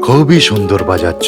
খুবই সুন্দর বাজাচ্ছ।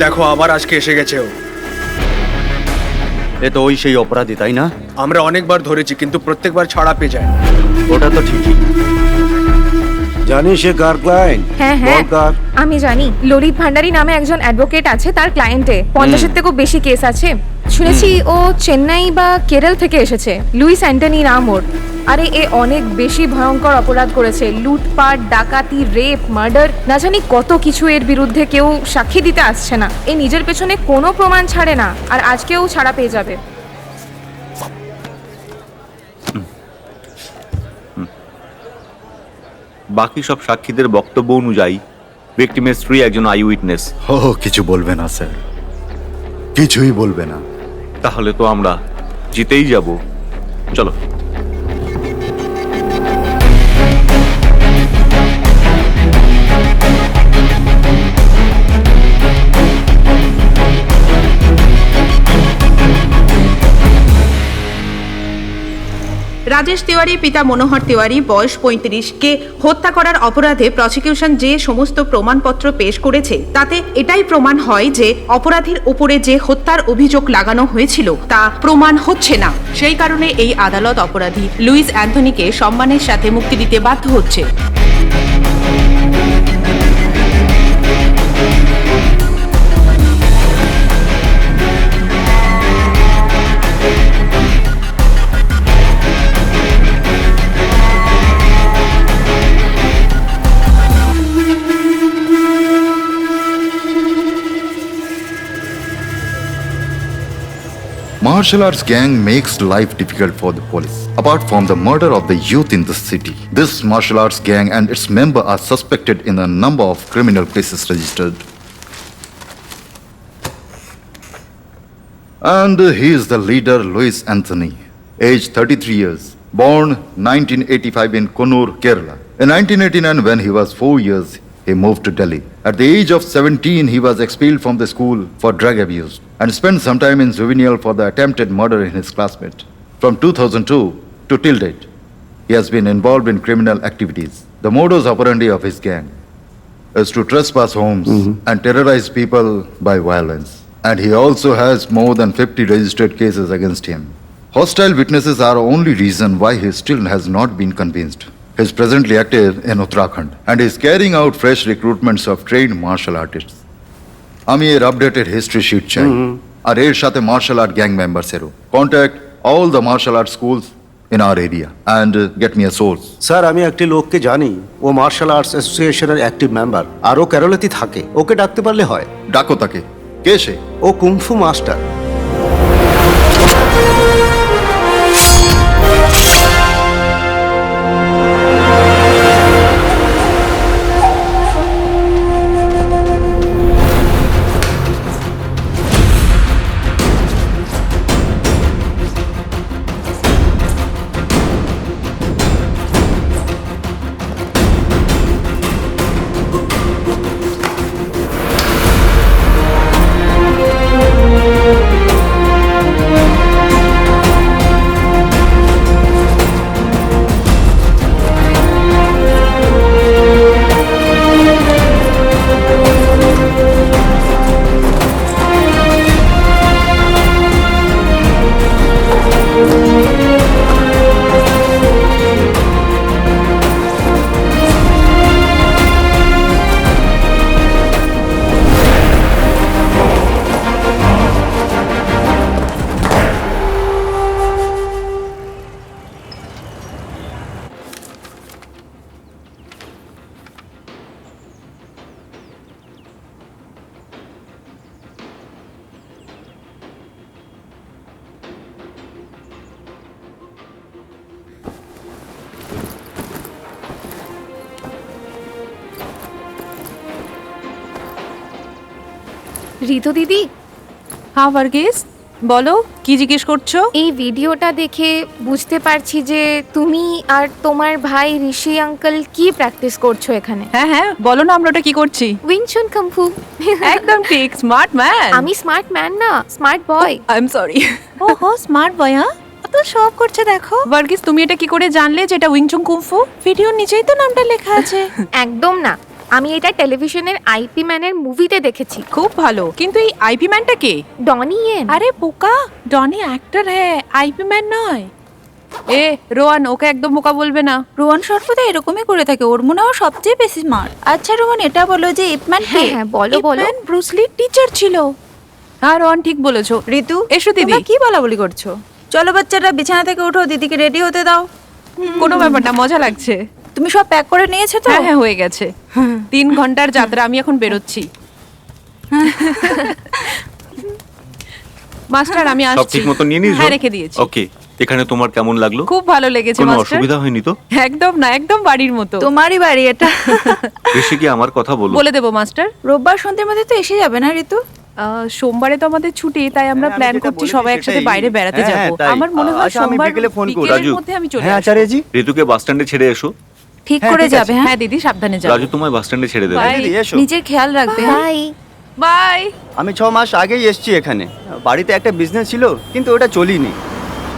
দেখো আবার আজকে এসে গেছে ও। এ তো ওই সেই অপরাধী, তাই না? আমরা অনেকবার ধরেছি কিন্তু প্রত্যেকবার ছাড়া পেয়ে যায়। ওটা তো ঠিকই। জানিস সে কার ক্লায়েন্ট? হ্যাঁ আমি জানি। ললিত ভান্ডারী নামে একজন অ্যাডভোকেট আছে, তার ক্লায়েন্টে 50-এর থেকেও বেশি কেস আছে। শুনেছি ও চেন্নাই বা কেরল থেকে এসেছে। লুইস অ্যান্টনি নাম ওর। আরে এ অনেক বেশি ভয়ঙ্কর অপরাধ করেছে, লুটপাট, ডাকাতি, রেপ, মার্ডার, না জানি কত কিছু। এর বিরুদ্ধে কেউ সাক্ষী দিতে আসছে না। এ নিজের পেছনে কোনো প্রমাণ ছাড়ে না, আর আজকেও ছাড়া পেয়ে যাবে। বাকি সব সাক্ষীদের বক্তব্য অনুযায়ী ভিকটিমের স্ত্রী একজন আই উইটনেস। ও কিছু বলবে না স্যার, কিছুই বলবে না। তাহলে তো আমরা জিতেই যাব। চলো। রাজেশ তিওয়ারি পিতা মনোহর তিওয়ারি বয়স 35কে হত্যা করার অপরাধে প্রসিকিউশন যে সমস্ত প্রমাণপত্র পেশ করেছে তাতে এটাই প্রমাণ হয় যে অপরাধীর উপরে যে হত্যার অভিযোগ লাগানো হয়েছিল তা প্রমাণ হচ্ছে না। সেই কারণে এই আদালত অপরাধী লুইস অ্যান্থনিকে সম্মানের সাথে মুক্তি দিতে বাধ্য হচ্ছে। Martial arts gang makes life difficult for the police. Apart from the murder of the youth in the city, this martial arts gang and its members are suspected in a number of criminal cases registered. And he is the leader, Louis Anthony, age 33 years, born 1985 in Kannur, Kerala. In 1989, when he was 4 years, he moved to Delhi. At the age of 17, he was expelled from the school for drug abuse and spent some time in juvenile for the attempted murder in his classmate. From 2002 to till date, he has been involved in criminal activities. The modus operandi of his gang is to trespass homes and terrorize people by violence. And he also has more than 50 registered cases against him. Hostile witnesses are only reason why he still has not been convinced. He is presently active in Uttarakhand and is carrying out fresh recruitments of trained martial artists. আমি এর updated history sheet চাই আর এর সাথে martial art gang মেম্বারসেরও contact all the martial art schools in our area and get me a source. Sir আমি একটি লোককে জানি, ও মার্শাল আর্টস অ্যাসোসিয়েশনের অ্যাক্টিভ মেম্বার আর ও কেরলেতে থাকে। ওকে ডাকতে পারলে হয়। ডাকো তাকে। কে সে? ও কুংফু মাস্টার। ঋতু দিদি, হ্যাঁ ভার্গিস বলো, কি জিজ্ঞেস করছো? এই ভিডিওটা দেখে বুঝতে পারছি যে তুমি আর তোমার ভাই ঋষি আঙ্কেল কি প্র্যাকটিস করছো এখানে। হ্যাঁ হ্যাঁ বলো না, আমরা ওটা কি করছি? উইংচুন কাংফু। একদম ঠিক, স্মার্ট ম্যান। আমি স্মার্ট ম্যান না, smart boy. I am sorry. ওহো স্মার্ট বয়, হ্যাঁ তো সব করছে দেখো। ভার্গিস তুমি এটা কি করে জানলে যে এটা উইংচুং কুংফু? ভিডিওর নিচেই তো নামটা লেখা আছে। একদম না, আমি এটা টেলিভিশনের আইপি ম্যানের মুভিতে দেখেছি। খুব ভালো, কিন্তু এই আইপি ম্যানটা কে? Donnie Yen. আরে বোকা, ডনি অ্যাক্টর হ্যাঁ, আইপি ম্যান নয়। এ রোয়ান, ওকে একদম বোকা বলবে না। রোহন সর্বদা এরকমই করে থাকে, ওর মনে হয় সবচেয়ে বেশি স্মার্ট। আচ্ছা রোহন, এটা বলো যে ইপম্যান কে? হ্যাঁ হ্যাঁ বলো বলো। ইপম্যান ব্রুসলির টিচার ছিল। হ্যাঁ রোয়ান ঠিক বলেছো। ঋতু এসো দিদি। তোমরা কি বলাবলি করছো? চলো বাচ্চারা বিছানা থেকে ওঠো, দিদিকে রেডি হতে দাও। কোনো ব্যাপার না, মজা লাগছে। তুমি সব প্যাক করে নিয়েছো তো? হ্যাঁ হ্যাঁ হয়ে গেছে। 3 ঘন্টার যাত্রা, আমি এখন বেরোচ্ছি। মাস্টার আমি সব আসছি। ঠিক মতো নিয়ে নিয়েছো? হ্যাঁ রেখে দিয়েছি। ওকে, এখানে তোমার কেমন লাগলো? খুব ভালো লেগেছে কোনো মাস্টার। অসুবিধা হয়নি তো? একদম না, একদম বাড়ির মতো। তোমারই বাড়ি এটা। বেশি কি আমার কথা বলো? বলে দেবো মাস্টার। রোববার সন্ধ্যের মধ্যে তো এসে যাবে না ঋতু? সোমবারে তো আমাদের ছুটি, তাই আমরা হ্যাঁ, প্ল্যান আমি যেটা করছি বলেছি সবাই একসাথে সেটাই। বাইরে বেড়াতে হ্যাঁ, যাব। তাই। আমার মনে হয় আচ্ছা, আমি সোমবার বিকেলে ফোন করবো। বিকেলের রাজু। মধ্যে আমি চলে হ্যাঁ আসবো। আচার্যজি, ঋতুকে বাস স্ট্যান্ডে ছেড়ে এসো। ঠিক হ্যাঁ, করে ঠিক যাবে। হ্যাঁ হ্যাঁ দিদি সাবধানে যাও। রাজু তোমায় বাস স্ট্যান্ডে ছেড়ে দেবে। Bye. দিদি এসো। নিজের খেয়াল রাখবে। বাই। বাই। আমি 6 মাস আগেই এসেছি এখানে। বাড়িতে একটা বিজনেস ছিল, কিন্তু ওটা চলিনি।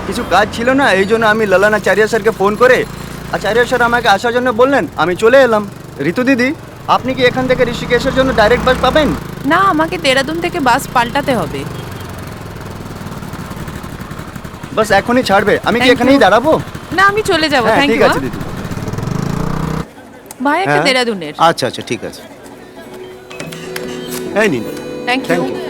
কিছু কাজ ছিল না, এই জন্য আমি ললান আচার্য স্যারকে ফোন করে আচার্য স্যার আমাকে আসার জন্য বললেন, আমি চলে এলাম। ঋতু দিদি, আপনি কি এখান থেকে ঋষিকেশের জন্য ডাইরেক্ট বাস পাবেন? না, আমাকে দেরাদুন থেকে বাস পাল্টাতে হবে। বাস এখনই ছাড়বে, আমি কি Thank এখানেই you. দাঁড়াবো? না, আমি চলে যাবো। হ্যাঁ থ্যাংক ঠিক ইউ। আছে দিদি। ভাই একটা হ্যাঁ। দেরাদুনের। আচ্ছা আচ্ছা ঠিক আছে, এই নিন। Thank you. Thank you.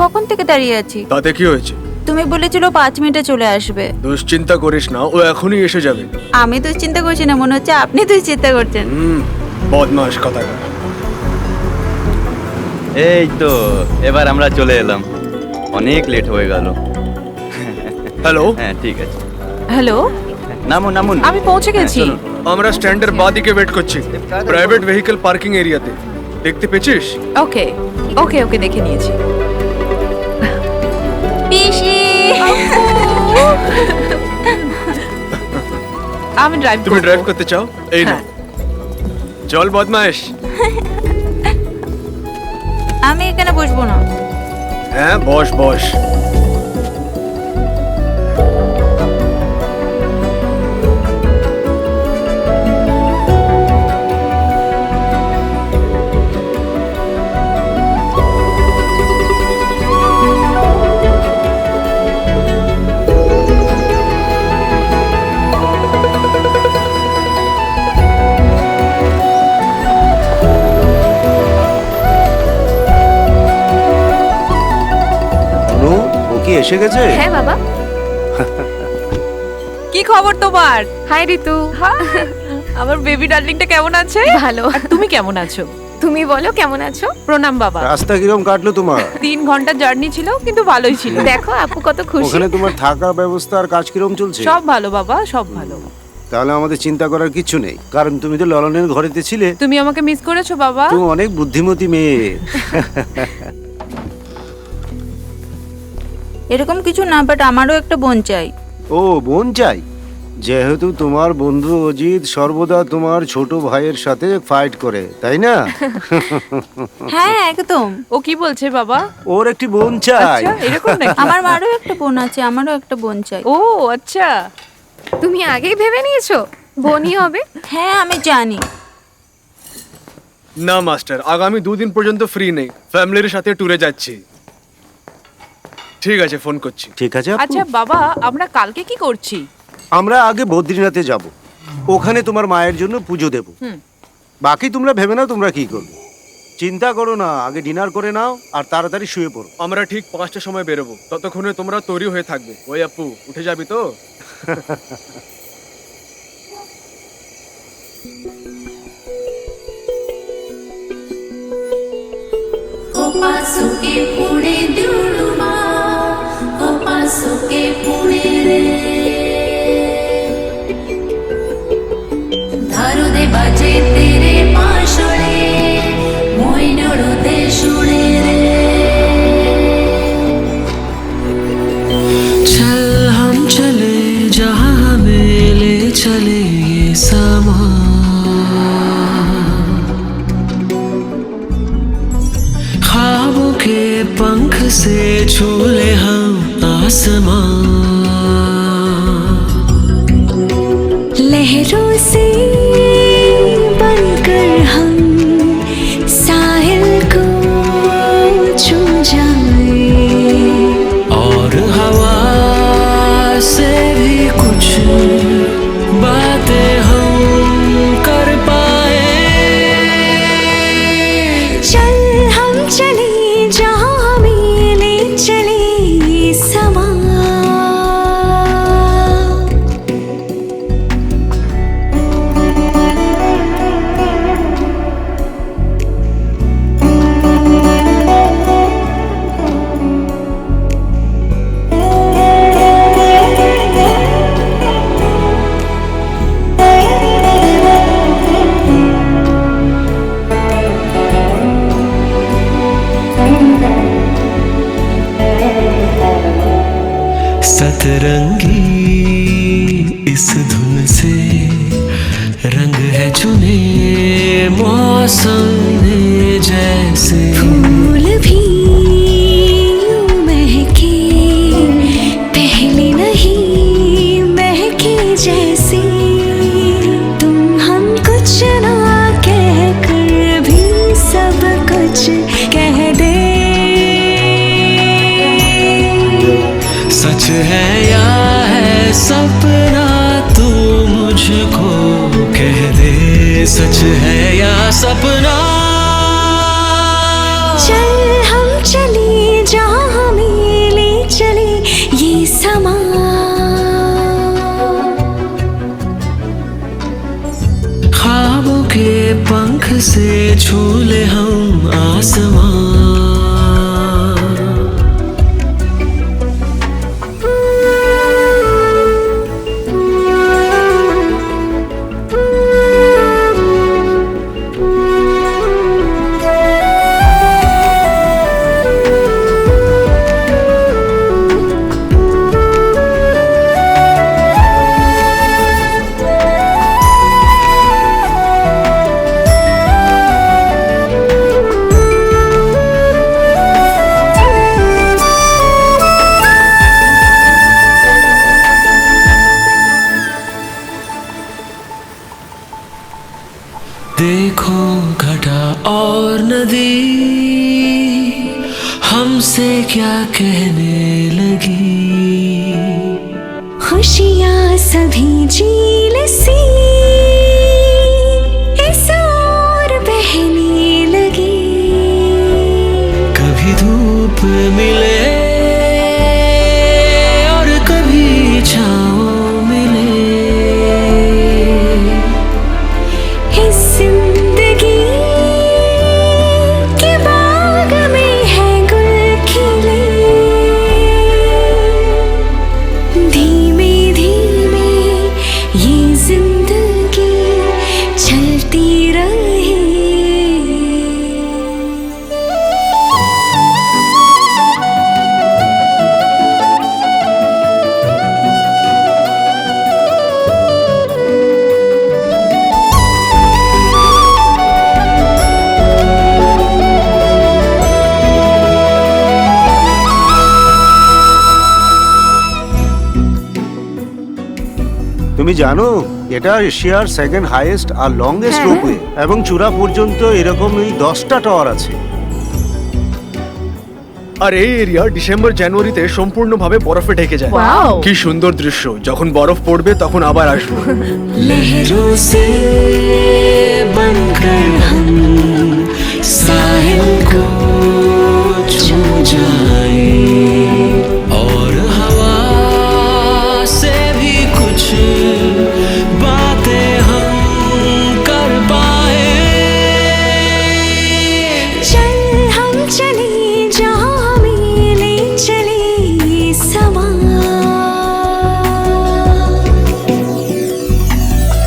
কখন থেকে দাঁড়িয়ে আছি? তাতে কি হয়েছে? তুমি বলেছিল 5 মিনিটে চলে আসবে। দুশ্চিন্তা করিস না, ও এখনই এসে যাবে। আমি তো চিন্তা করছি না, মনে হচ্ছে আপনি তো চিন্তা করছেন। বদমাস কথা। এই তো এবার আমরা চলে এলাম, অনেক লেট হয়ে গেল। হ্যালো, হ্যাঁ ঠিক আছে, হ্যালো, নামুন নামুন। আমি পৌঁছে গেছি। চলুন। আমরা স্ট্যান্ডের বাদিকে ওয়েট করছি, প্রাইভেট ভেহিকল পার্কিং এরিয়াতে। দেখতে পেয়েছিস? ওকে ওকে ওকে, দেখে নিয়েছি। পিসি, আমি ড্রাইভ তুমি ড্রাইভ করতে চাও? এই না, হ্যাঁ। চল বদমাইশ। আমি এখানে বসবো না। হ্যাঁ বস বস। অনু, ও কি এসে গেছে? হ্যাঁ বাবা। কি খবর তোমার? হাই ঋতু। আমার বেবি ডার্লিংটা কেমন আছে? ভালো। আর তুমি কেমন আছো? তুমি বলো কেমন আছো? প্রণাম বাবা। রাস্তা কিরম কাটলো তোমার? 3 ঘন্টা জার্নি ছিল, কিন্তু ভালোই ছিল। দেখো আপু কত খুশি। ওখানে তোমার থাকার ব্যবস্থা আর কাজ কিরম চলছে? সব ভালো বাবা, সব ভালো। তাহলে আমাদের চিন্তা করার কিছু নেই, কারণ তুমি তো ললনের ঘরেতে ছিলে। তুমি আমাকে মিস করেছো বাবা? তুমি অনেক বুদ্ধিমতী মেয়ে। এরকম কিছু না, বাট আমারও একটা বোন চাই। ও বোন চাই? যেহেতু তোমার বন্ধু অজিত সর্বদা তোমার ছোট ভাইয়ের সাথে ফাইট করে, তাই না? হ্যাঁ একদম। ও কি বলছে বাবা? ওর একটি বোন চাই। আচ্ছা, এরকম নাকি? আমার মারও একটা বোন আছে, আমারও একটা বোন চাই। ও আচ্ছা। তুমি আগেই ভেবে নিয়েছো বোনই হবে? হ্যাঁ আমি জানি। না মাস্টার, আগামী 2 দিন পর্যন্ত ফ্রি নেই, ফ্যামিলির সাথে ট্যুরে যাচ্ছি। ঠিক আছে, ফোন করছি। ঠিক আছে আপু। আচ্ছা বাবা, আমরা কালকে কি করছি? আমরা আগে বদ্রীনাথে যাব, ওখানে তোমার মায়ের জন্য পুজো দেব। বাকি তোমরা ভেবে নাও তোমরা কি করবে। চিন্তা করো না, আগে ডিনার করে নাও আর তাড়াতাড়ি শুয়ে পড়ো। আমরা ঠিক 5টার সময় বেরোবো, ততক্ষণে তোমরা তৈরি হয়ে থাকবে। ওই আপু, উঠে যাবি তো? Kopasuke pune diuluma, kopasuke pune re. Dharu de baje tere paashole, moinoro de shune re. चल हम चले जहाँ हमें ले चले ये समा, ख्वाबों के पंख से छू ले हम आसमां, लहरों से बनकर हम साहिल को छू जाए, और हवा से भी कुछ बातें हम कर पाए। चल हम चले जहाँ हमें ले चले ये समा। चुने मौसम ने जैसे, फूल भी यूं महके पहले नहीं महके जैसे, तुम हम कुछ ना कह कर भी सब कुछ कह दे। सच है या है सपना तू मुझको कह दे, सच है या सपना। चल हम चले जहाँ हमें ले चले ये समा, ख्वाबों के पंख से छू ले हम आसमां। देखो घटा और नदी हमसे क्या कहने लगी, खुशियाँ सभी झील सी इस ओर बहने लगी। कभी धूप मिले और कभी छाँव मिले, इस जिंदगी के बाग में है गुल खिले, धीमे धीमे ये जिंदगी चलती रहे। তুমি জানো এটা এশিয়ার সেকেন্ড হাইয়েস্ট আর লংগেস্ট রোপওয়ে, এবং চূড়া পর্যন্ত এরকমই 10টা টাওয়ার আছে। আর এই এরিয়া ডিসেম্বর জানুয়ারিতে সম্পূর্ণভাবে বরফে ঢেকে যায়। Wow! কি সুন্দর দৃশ্য, যখন বরফ পড়বে তখন আবার আসবো। लहरों से बनकर हम साहिल को छू जाए, और हवा से भी कुछ बातें हम कर पाए। चल हम चले जहाँ हमें ले चले ये समा,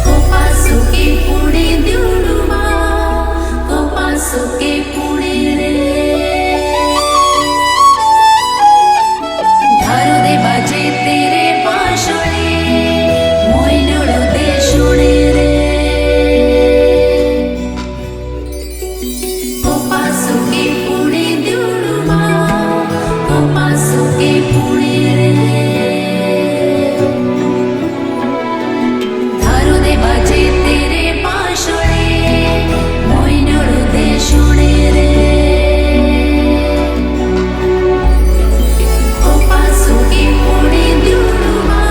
कोपासुके पुणे द्युडुमा, कोपासुके पुणे रे, धारो दे बाजे तेरे पाशोळे, मोयनोळो दे शुणे रे, कोपासुके पुणे द्युडुमा, कोपासुके पुणे रे, धारो दे बाजे तेरे पाशोळे, मोयनोळो दे शुणे रे, कोपासुके पुणे द्युडुमा,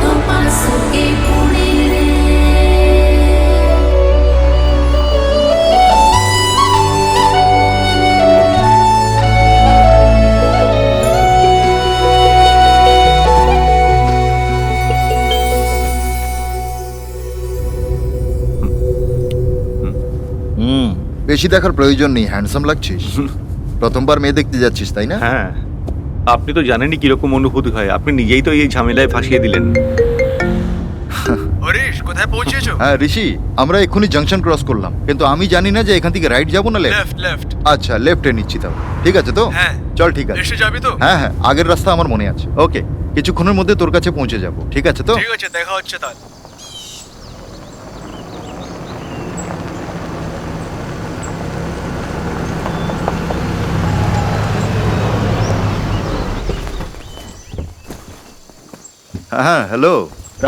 कोपासुके पुणे रे। বেশি দেখার প্রয়োজন নেই, হ্যান্ডসাম লাগছিস। প্রথমবার মেয়ে দেখতে যাচ্ছিস তাই না? হ্যাঁ, আপনি তো জানেনই কিরকম অনুভূতি হয়, আপনি নিজেই তো এই ঝামেলায় ফাঁসিয়ে দিলেন। হরিশ, কোথায় পৌঁছেছো? হ্যাঁ ঋষি, আমরা এক্ষুনি জাংশন ক্রস করলাম, কিন্তু আমি জানি না যে এখান থেকে রাইট যাবো না লেফট। Left left. আচ্ছা, লেফটে নিচ্ছি তাহলে। ঠিক আছে তো? হ্যাঁ। চল, ঠিক আছে। এসে যাবি তো? হ্যাঁ হ্যাঁ, আগের রাস্তা আমার মনে আছে। ওকে, কিছুক্ষণের মধ্যে তোর কাছে পৌঁছে যাব। ঠিক আছে তো? ঠিক আছে, দেখা হচ্ছে তাহলে। হ্যাঁ হ্যালো।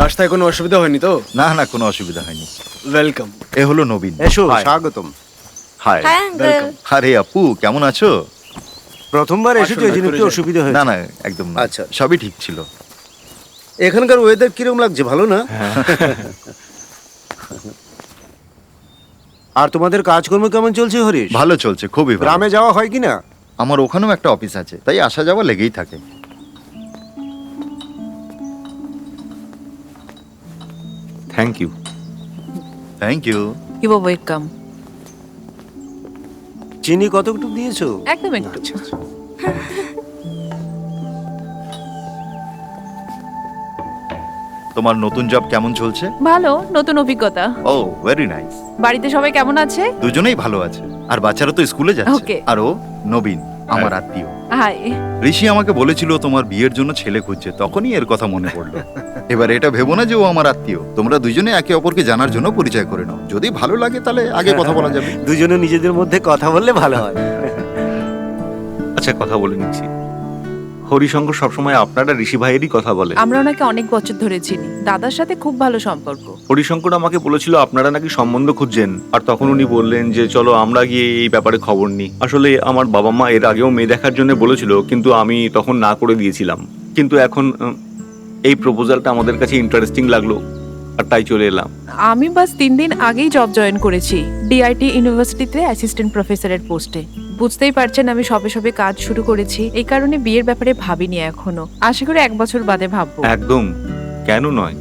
রাস্তায় কোনো অসুবিধা হয়নি তো? না না, কোনো অসুবিধা হয়নি। ওয়েলকাম। এ হলো নবীন। এসো, Hi. স্বাগতম। হাই। ওয়েলকাম। আরে আপু, কেমন আছো? প্রথমবার এসেছো, এই জন্য একটু অসুবিধা না হয়েছে। না, একদম না। আচ্ছা। সবই ঠিক ছিল। এখানকার ওয়েদার কিরকম লাগছে, ভালো না? আর তোমাদের কাজকর্ম কেমন চলছে হরিশ? ভালো চলছে, খুবই ভালো। গ্রামে যাওয়া হয় কি না? আমার ওখানেও একটা অফিস আছে, তাই আসা যাওয়া লেগেই থাকে। Thank you. Thank you. You are welcome. চিনি কতটুকু দিয়েছো? একদম একটু। তোমার নতুন জব কেমন চলছে? ভালো, নতুন অভিজ্ঞতা। ও ভেরি নাইস। বাড়িতে সবাই কেমন আছে? দুজনেই ভালো আছে। আর বাচ্চারা তো স্কুলে যাচ্ছে। Okay. আর ও নবীন, আমার আত্মীয়। হাই। ঋষি আমাকে বলেছিল তোমার বিয়ের জন্য ছেলে খুঁজছে, তখনই এর কথা মনে পড়লো। এবার এটা ভেবো না যে ও আমার আত্মীয়। তোমরা দুজনে একে অপরকে জানার জন্য পরিচয় করে নাও। যদি ভালো লাগে তাহলে আগে কথা বলা যাবে। দুজনে নিজেদের মধ্যে কথা বললে ভালো হয়। আচ্ছা, কথা বলে নিচ্ছি। হরিশঙ্কর সবসময় আপনারা ঋষি ভাইয়েরই কথা বলে। আমরা ওনাকে অনেক বছর ধরে চিনি, দাদার সাথে খুব ভালো সম্পর্ক। হরিশঙ্কর আমাকে বলেছিল আপনারা নাকি সম্বন্ধ খুঁজছেন, আর তখন উনি বললেন যে চলো আমরা গিয়ে এই ব্যাপারে খবর নিই। আসলে আমার বাবা মা এর আগেও মেয়ে দেখার জন্য বলেছিল, কিন্তু আমি তখন না করে দিয়েছিলাম। কিন্তু এখন এই প্রপোজালটা আমাদের কাছে ইন্টারেস্টিং লাগলো, আর তাই চলে এলাম। আমি বাস 3 দিন আগেই জব জয়েন করেছি ডিআইটি ইউনিভার্সিটিতে অ্যাসিস্ট্যান্ট প্রফেসরের পোস্টে। বুঝতেই পারছেন আমি সবে সবে কাজ শুরু করেছি, এই কারণে বিয়ের ব্যাপারে ভাবিনি এখনো। আশা করি 1 বছর বাদে ভাববো। একদম, কেন নয়।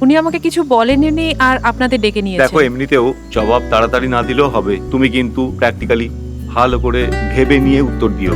উনি আমাকে কিছু বলেননি আর আপনাদের ডেকে দেখো, নিয়েছেন। এমনিতেও জবাব তাড়াতাড়ি না দিলেও হবে, তুমি কিন্তু প্র্যাকটিক্যালি ভালো করে ভেবে নিয়ে উত্তর দিও।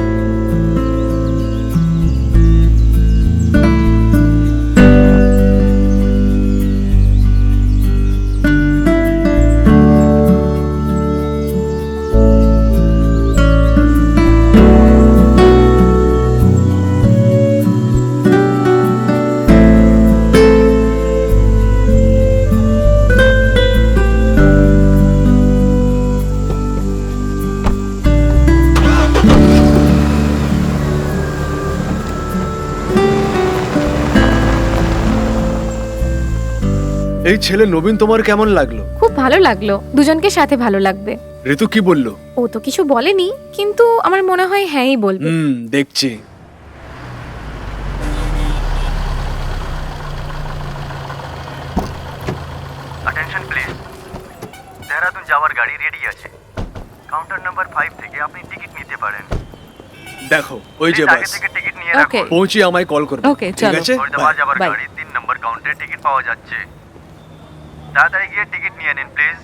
এই ছেলে নবীন তোমার কেমন লাগলো? খুব ভালো লাগলো, দুজনকে সাথে ভালো লাগবে। ঋতু কি বললো? ও তো কিছু বলেনি, কিন্তু আমার মনে হয় হ্যাঁই বলবে। দেখছি। অ্যাটেনশন প্লিজ, দেহরাদুন যাওয়ার গাড়ি রেডি আছে। কাউন্টার নাম্বার 5 থেকে আপনি টিকিট নিতে পারেন। দেখো, ওই যে আগে বাস। থেকে টিকিট নিয়ে Okay. রাখুন। পৌঁছি আমায় কল করবে। Okay, ঠিক চলো। আছে? ফরিদাবাদ যাওয়ার Bye. গাড়ি 3 নম্বর কাউন্টারে টিকিট পাওয়া যাচ্ছে। তাড়াতাড়ি গিয়ে টিকিট নিয়ে নিন প্লিজ।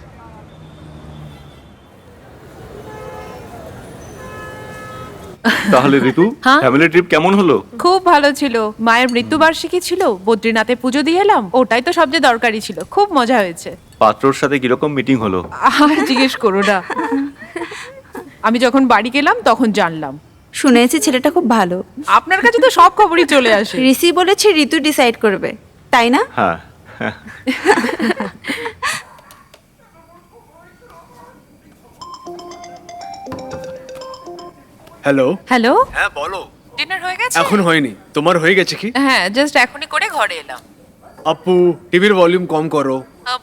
তাহলে ঋতু, হ্যাঁ? ফ্যামিলি ট্রিপ কেমন হলো? খুব ভালো ছিল। মায়ের মৃত্যুবার্ষিকী ছিল, বদ্রীনাথে পুজো দিয়ে এলাম, ওটাই তো সবচেয়ে দরকারি ছিল। খুব মজা হয়েছে। পাত্রর সাথে কিরকম মিটিং হলো? আর জিজ্ঞেস করো না, আমি যখন বাড়ি গেলাম তখন জানলাম। শুনেছি ছেলেটা খুব ভালো। আপনার কাছে তো সব খবরই চলে আসে। ঋষি বলেছে ঋতু ডিসাইড করবে, তাই না? হ্যাঁ। হ্যালো। হ্যালো, হ্যাঁ বলো। ডিনার হয়ে গেছে? এখন হয়নি, তোমার হয়ে গেছে কি? হ্যাঁ, জাস্ট এখনই করে ঘরে এলাম। আপু, টিভির ভলিউম কম করো।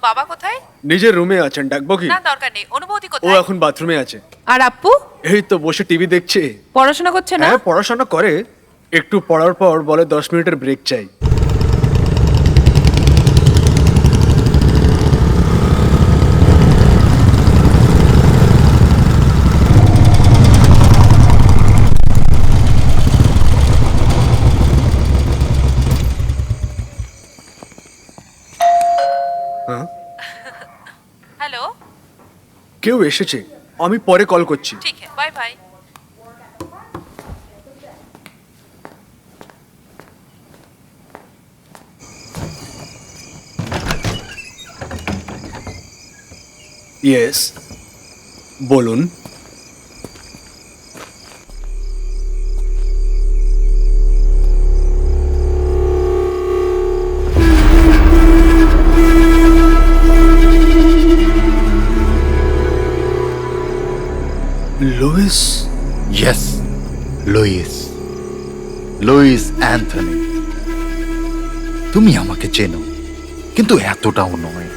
বাবা কোথায়? নিজের রুমে আছেন, ডাকবো কি? না, দরকার নেই। অনুভূতি ও কোথায়? এখন বাথরুমে আছে। আর আপ্পু? এই তো বসে টিভি দেখছে। পড়াশোনা করছে না? হ্যাঁ, পড়াশোনা করে। একটু পড়ার পর বলে 10 মিনিটের ব্রেক চাই। হ্যালো, কেউ এসেছে, আমি পরে কল করছি। ঠিক আছে, বাই বাই। ইয়েস, বলুন। Luis? Yes, Louis. Louis Anthony. তুমি আমাকে চেনো, কিন্তু এতটাও নয়।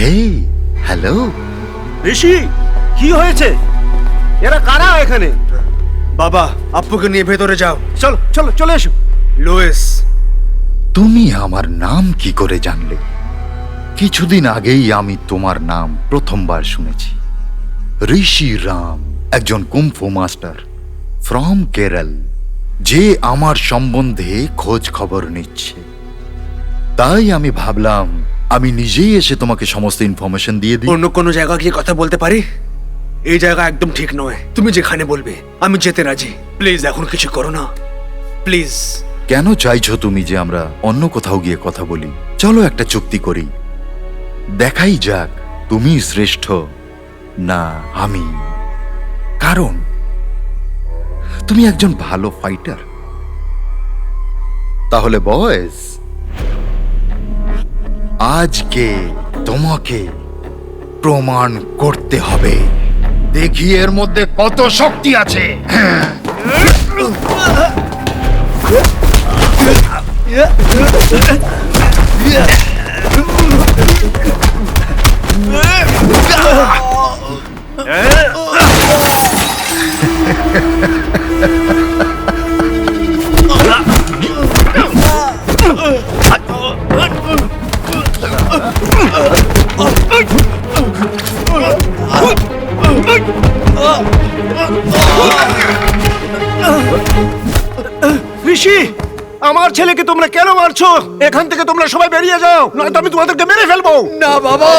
হেই, হ্যালো। ঋষি, কি হয়েছে? এরা কারা এখানে? বাবা, আপ্পুকে নিয়ে ভেতরে যাও। চলো চলো, চলে এসো। লুইস, তুমি আমার নাম কি করে জানলে? কিছুদিন আগেই আমি তোমার নাম প্রথমবার শুনেছি। ঋষি রাম, একজন কুম্ফু মাস্টার ফ্রম কেরল, যে আমার সম্বন্ধে খোঁজ খবর নিচ্ছে। তাই আমি ভাবলাম আমি নিজেই এসে তোমাকে সমস্ত ইনফরমেশন দিয়ে দিই। অন্য কোনো জায়গা গিয়ে কথা বলতে পারি? এই জায়গা একদম ঠিক নয়। তুমি যেখানে বলবে আমি যেতে রাজি। প্লিজ এখন কিছু করো না, প্লিজ। কেন চাইছো তুমি যে আমরা অন্য কোথাও গিয়ে কথা বলি? চলো একটা চুক্তি করি, দেখাই যাক তুমি শ্রেষ্ঠ না আমি। কারণ তুমি একজন ভালো ফাইটার। তাহলে বয়েস, আজকে তোমাকে প্রমাণ করতে হবে, দেখি এর মধ্যে কত শক্তি আছে। ঋষি, আমার ছেলেকে তোমরা কেন মারছো? এখান থেকে তোমরা সবাই বেরিয়ে যাও, নয়তো আমি তোমাদেরকে মেরে ফেলবো। না বাবা।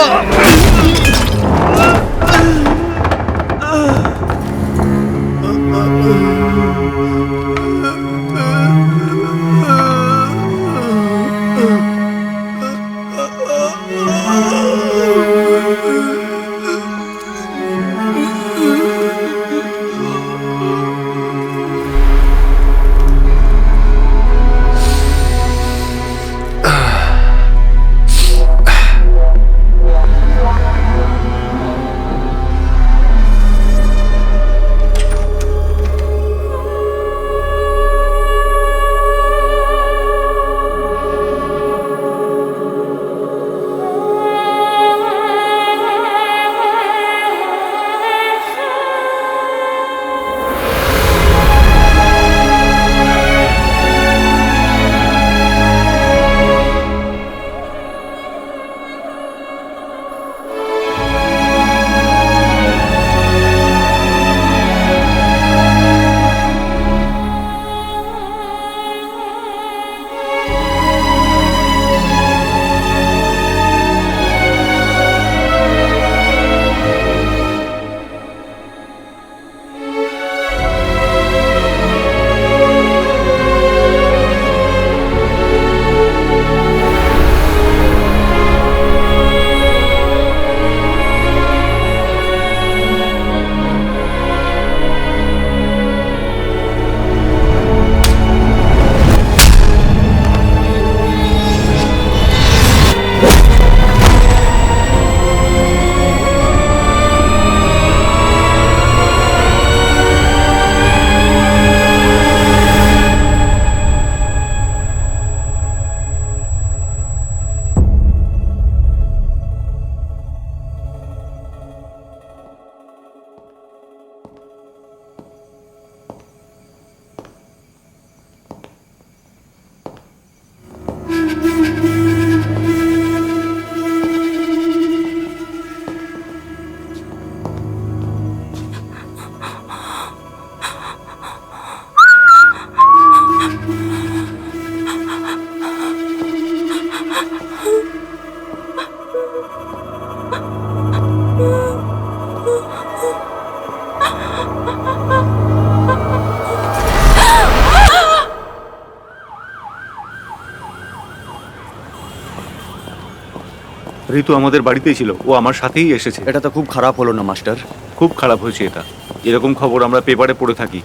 ঋতু আমাদের বাড়িতেই ছিল, ও আমার সাথেই এসেছে। এটা তো খুব খারাপ হলো না মাস্টার? খুব খারাপ হয়েছে এটা। এরকম খবর আমরা পেপারে পড়ে থাকি।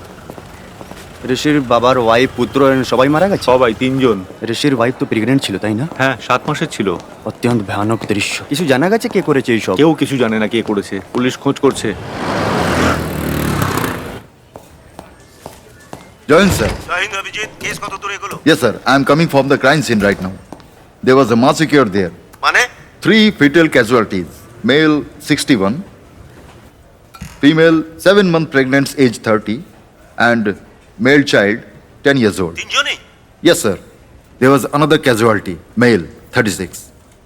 ঋষির বাবার ওয়াইফ, পুত্র সবাই মারা গেছে? সবাই 3 জন। ঋষির ওয়াইফ তো প্রেগনেন্ট ছিল, তাই না? হ্যাঁ, 7 মাসের ছিল। অত্যন্ত ভয়ানক দৃশ্য। কিছু জানা গেছে কে করেছে এইসব? কেউ কিছু জানে না কে করেছে, পুলিশ খোঁজ করছে। Join, sir. Jai Hind Abhijit, case কত দূর এগুলো? Yes, sir. I am coming from the crime scene right now. There was a massacre there. মানে 3 fatal casualties. Male 61, female 7-month pregnant, age 30, and male child 10 years old. তিনজনই? Yes, sir. There was another casualty, male 36.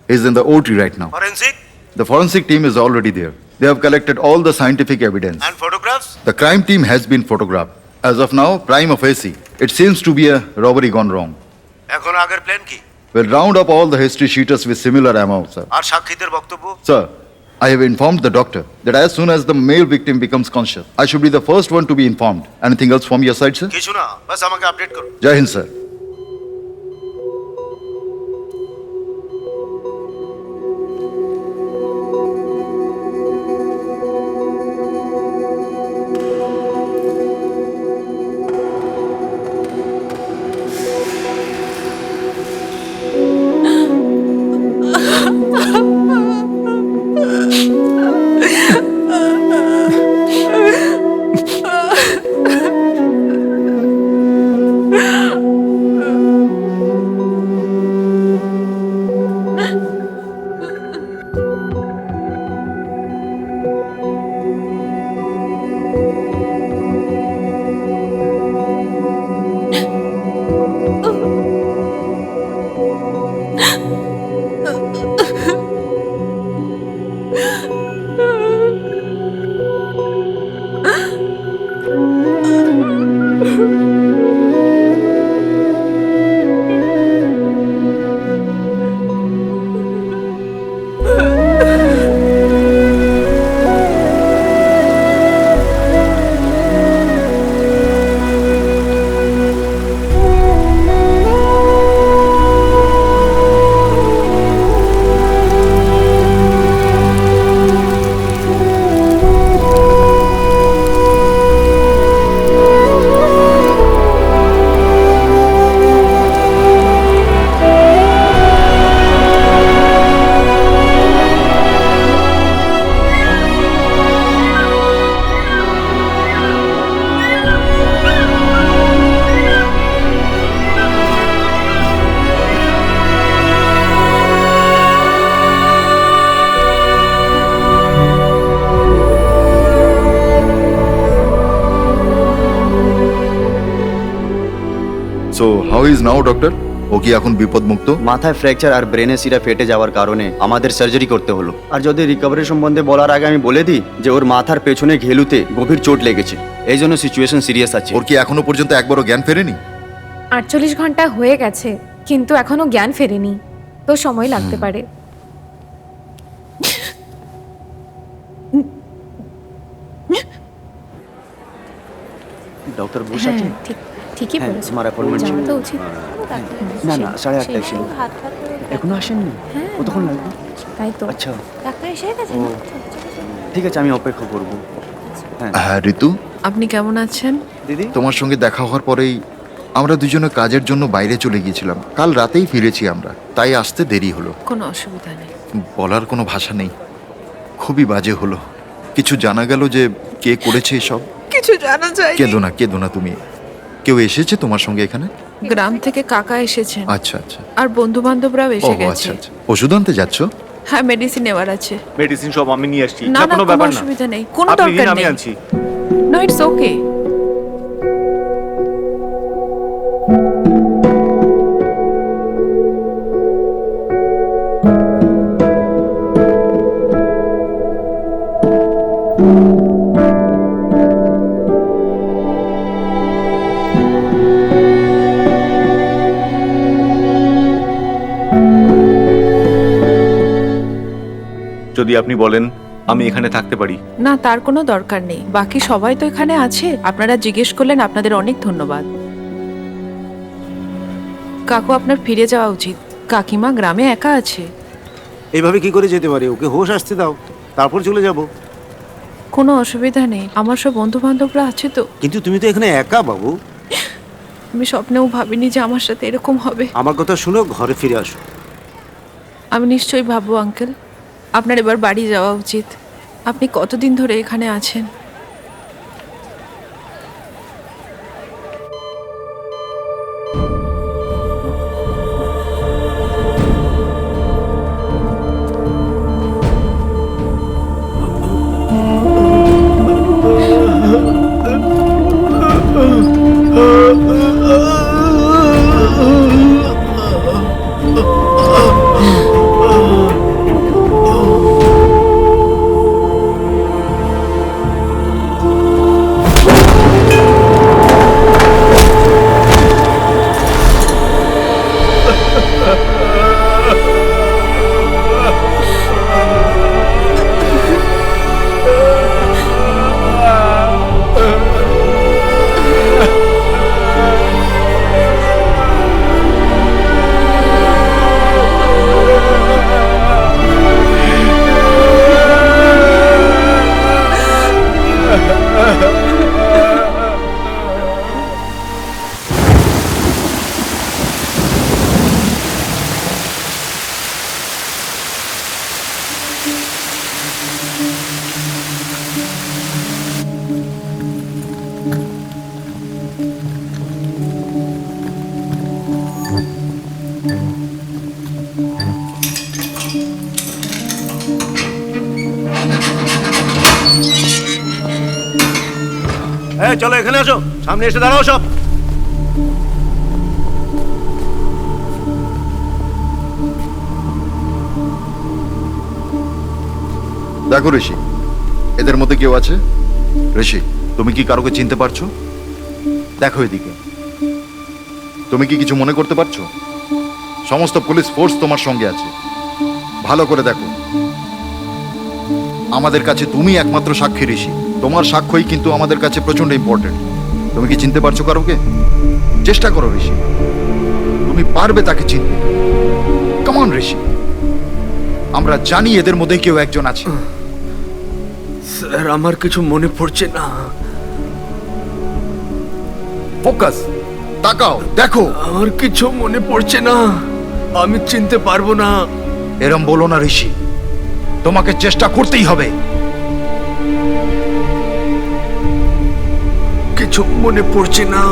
He's in the OT right now. Forensic The forensic team is already there. They have collected all the scientific evidence. And photographs? The crime team has been photographed. As of now, prima facie, it seems to be a robbery gone wrong. এখন আগের plan কি? We'll round up all the history sheeters with similar amounts, sir. আর সাক্ষীদের বক্তব্য? Sir, I have informed the doctor that as soon as the male victim becomes conscious, I should be the first one to be informed. Anything else from your side, sir? কিছু না, বাস আমাকে update করো। Jai Hind, sir. So, how is now, doctor? ও কি এখন বিপদমুক্ত? মাথায় fracture আর ব্রেনে শিরা ফেটে যাওয়ার কারণে আমাদের সার্জারি করতে হলো। আর যদি রিকভারি সম্বন্ধে বলার আগে আমি বলে দিই যে ওর মাথার পেছনে ঘেলুতে গভীর চোট লেগেছে, এই জন্য সিচুয়েশন সিরিয়াস আছে। ওর কি এখনো পর্যন্ত একবারও জ্ঞান ফেরেনি? 48 ঘন্টা হয়ে গেছে, কিন্তু এখনো জ্ঞান ফেরেনি, তো সময় লাগতে পারে। ডক্টর বসে আছে? হ্যাঁ, ঠিকই হ্যাঁ, বলেছো। তোমার অ্যাপয়েন্টমেন্ট ছিল? যাওয়া তো উচিত। না না, 8:30 ছিল। এখনো আসেননি? হ্যাঁ। কতক্ষণ লাগবে? তাই তো। আচ্ছা, ডাক্তার এসে গেছে? ও ঠিক আছে, আমি অপেক্ষা করব। হ্যাঁ হ্যাঁ ঋতু, আপনি কেমন আছেন? দিদি, তোমার সঙ্গে দেখা হওয়ার পরেই আমরা দুজনে কাজের জন্য বাইরে চলে গিয়েছিলাম। কাল রাতেই ফিরেছি আমরা, তাই আসতে দেরি হলো। কোনো অসুবিধা নেই। বলার কোনো ভাষা নেই, খুবই বাজে হলো। কিছু জানা গেল যে কে করেছে এসব? কিছু জানা যায়? কেঁদো না তুমি। কেউ এসেছে তোমার সঙ্গে এখানে? গ্রাম থেকে কাকা এসেছেন, আচ্ছা আচ্ছা। আর বন্ধু বান্ধবরাও ও এসে আচ্ছা গেছে। আচ্ছা। ওষুধ আনতে যাচ্ছ? হ্যাঁ, মেডিসিন নেওয়ার আছে। মেডিসিন সব আমি নিয়ে আসছি। না না, কোনো কোনো ব্যাপার না, অসুবিধা নেই, কোনো আপনি দরকার নিন, আমি নেই। আনছি। No, it's okay. যদি আপনি বলেন আমি এখানে থাকতে পারি। না, তার কোনো দরকার নেই, বাকি সবাই তো এখানে আছে। আপনারা জিজ্ঞেস করলেন, আপনাদের অনেক ধন্যবাদ। কাকু, আপনার ফিরে যাওয়া উচিত। কাকিমা গ্রামে একা আছে। এইভাবে কি করে যেতে পারি? ওকে হোশ আসতে দাও, তারপর চলে যাব। কোনো অসুবিধা নেই, আমার সব বন্ধু বান্ধবরা আছে তো। কিন্তু তুমি তো এখানে একা বাবু। আমি স্বপ্নেও ভাবিনি যে আমার সাথে এরকম হবে। আমার কথা শুনো, ঘরে ফিরে আসো। আমি নিশ্চয়ই ভাববো আঙ্কেল। আপনার এবার বাড়ি যাওয়া উচিত। আপনি কতদিন ধরে এখানে আছেন? হ্যাঁ চলো, এখানে আসো, সামনে এসে দাঁড়াও সব। দেখো ঋষি, এদের মধ্যে কেউ আছে? ঋষি, তুমি কি কারোকে চিনতে পারছো? দেখো এদিকে, তুমি কি কিছু মনে করতে পারছো? সমস্ত পুলিশ ফোর্স তোমার সঙ্গে আছে, ভালো করে দেখো। আমাদের কাছে তুমি একমাত্র সাক্ষী ঋষি, তোমার সাক্ষ্যই কিন্তু আমাদের কাছে প্রচন্ড ইম্পর্টেন্ট। তুমি কি চিনতে পারছো কারোকে? চেষ্টা করো ঋষি, তুমি পারবে তাকে চিনতে। কামন ঋষি, আমরা জানি এদের মধ্যে কেউ একজন আছে। স্যার, আমার কিছু মনে পড়ছে না। ফোকাস, তাকাও, দেখো। আমার কিছু মনে পড়ছে না, আমি চিনতে পারবো না। এরম বলো না ঋষি, তোমাকে চেষ্টা করতেই হবে। কিছু মনে পড়ছে না।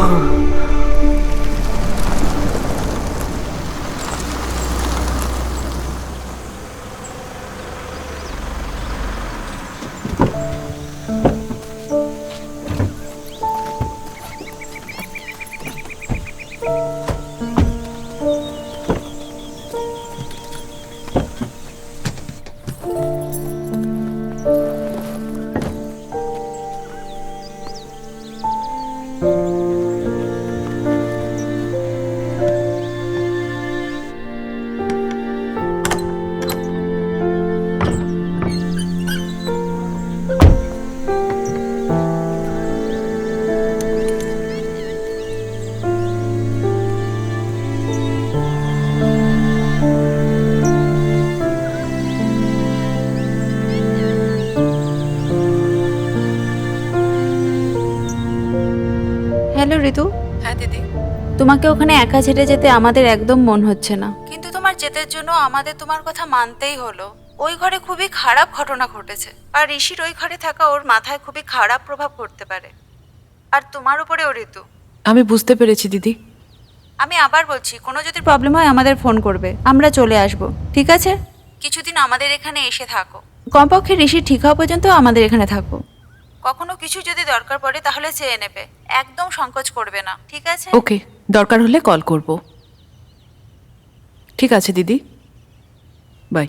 হ্যালো ঋতু, হ্যাঁ দিদি। তোমাকে ওখানে একা ছেড়ে যেতে আমাদের একদম মন হচ্ছে না, কিন্তু তোমার যেতের জন্য আমাদের তোমার কথা মানতেই হলো। ওই ঘরে খুবই খারাপ ঘটনা ঘটেছে, আর ঋষির ওই ঘরে থাকা ওর মাথায় খুবই খারাপ প্রভাব পড়তে পারে, আর তোমার উপরেও ঋতু। আমি বুঝতে পেরেছি দিদি। আমি আবার বলছি, কোনো যদি প্রবলেম হয় আমাদের ফোন করবে, আমরা চলে আসব, ঠিক আছে? কিছুদিন আমাদের এখানে এসে থাকো, কমপক্ষে ঋষি ঠিক হওয়া পর্যন্ত আমাদের এখানে থাকো। কখনো কিছু যদি দরকার পড়ে তাহলে চেয়ে নেবে, একদম সংকোচ করবে না, ঠিক আছে? ওকে, দরকার হলে কল করব। ঠিক আছে দিদি, বাই।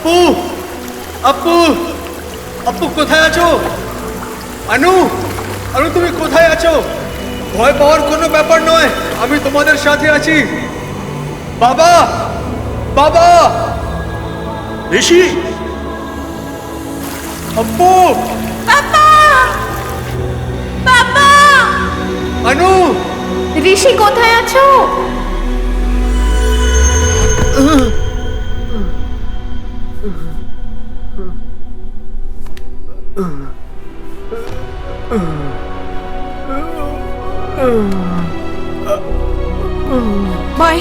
আপু আপু আপু কোথায় আছো? আনু আনু তুমি কোথায় আছো? ভয় পাওয়ার কোনো ব্যাপার নয়, আমি তোমাদের সাথে আছি। বাবা বাবা ঋষি আপু আনু ঋষি কোথায় আছো? বাই।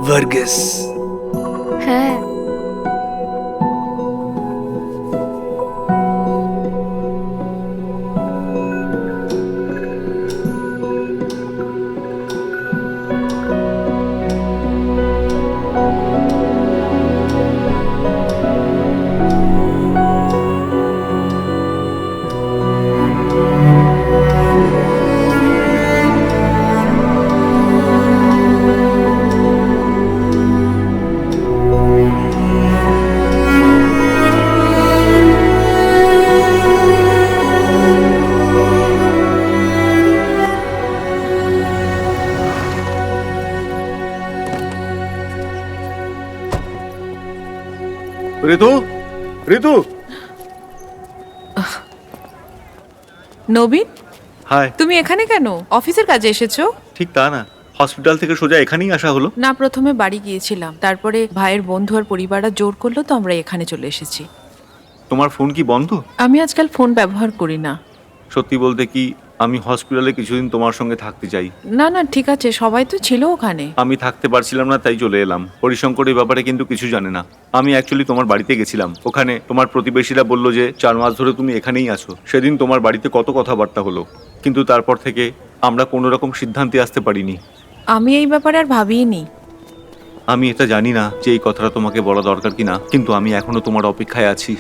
ভার্গিস হ্যাঁ, ঋতু ঋতু নবীন, হাই। তুমি এখানে কেন? অফিসের কাজে এসেছো? ঠিক তা না, হসপিটাল থেকে সোজা এখানেই আসা হলো। না, প্রথমে বাড়ি গিয়েছিলাম, তারপরে ভাইয়ের বন্ধু আর পরিবাররা জোর করলো তো আমরা এখানে চলে এসেছি। তোমার ফোন কি বন্ধ? আমি আজকাল ফোন ব্যবহার করি না। সত্যি বলতে কি, আমি হসপিটালে কিছুদিন তোমার সঙ্গে থাকতে চাই। না না, ঠিক আছে, সবাই তো ছিল ওখানে। আমি থাকতে পারছিলাম না, তাই চলে এলাম। হরিশঙ্কর এই ব্যাপারে কিন্তু কিছু জানে না। আমি অ্যাকচুয়ালি তোমার বাড়িতে গেছিলাম, ওখানে তোমার প্রতিবেশীরা বললো যে 4 মাস ধরে তুমি এখানেই আছো। সেদিন তোমার বাড়িতে কত কথাবার্তা হলো, কিন্তু তারপর থেকে আমরা কোনো রকম সিদ্ধান্তে আসতে পারিনি। আমি এই ব্যাপারে আর ভাবিনি। আমি এটা জানি না যে এই কথাটা তোমাকে বলা দরকার কিনা, কিন্তু আমি এখনো তোমার অপেক্ষায় আছি।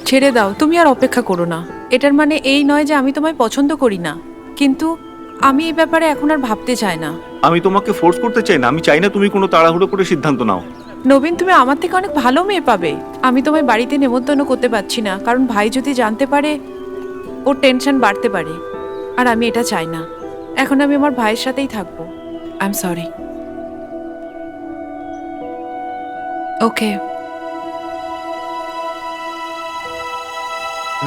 ছেড়ে দাও, তুমি আর অপেক্ষা করো না। এটার মানে এই নয় যে আমি তোমায় পছন্দ করি না, কিন্তু আমি এই ব্যাপারে এখন আর ভাবতে চাই না। আমি তোমাকে ফোর্স করতে চাই না, আমি চাই না তুমি কোনো তাড়াহুড়ো করে সিদ্ধান্ত নাও। নবীন, তুমি আমার থেকে অনেক ভালো মেয়ে পাবে। আমি তোমায় বাড়িতে নেমন্তন্ন করতে পারছি না, কারণ ভাই যদি জানতে পারে ওর টেনশন বাড়তে পারে, আর আমি এটা চাই না। এখন আমি আমার ভাইয়ের সাথেই থাকবো। I am sorry. Okay.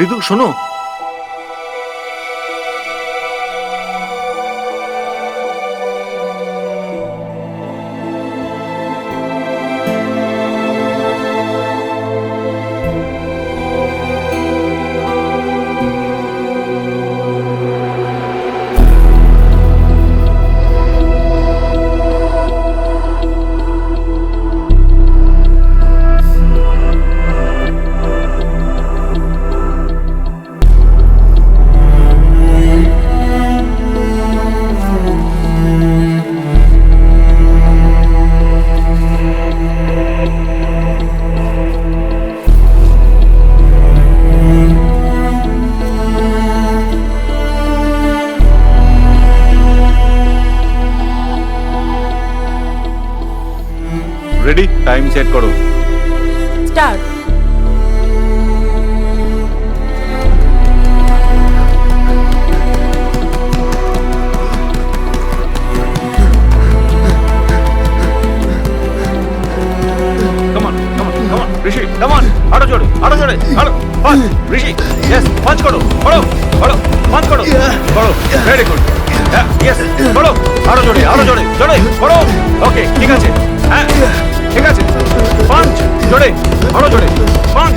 Ritu শোনো, টাইম সেট করো। Start. Come on, come on, come on, Rishi, come on. আরো জোরে, আরো জোরে, আরো পাঁচ, Rishi, yes, পাঁচ করো, করো, করো, পাঁচ করো, করো, very good. Yes, করো, আরো জোরে, জোরে, করো, ওকে, ঠিক আছে, হ্যাঁ, ঠিক আছে, পাঁচ, জোরে, আরো জোরে, পাঁচ।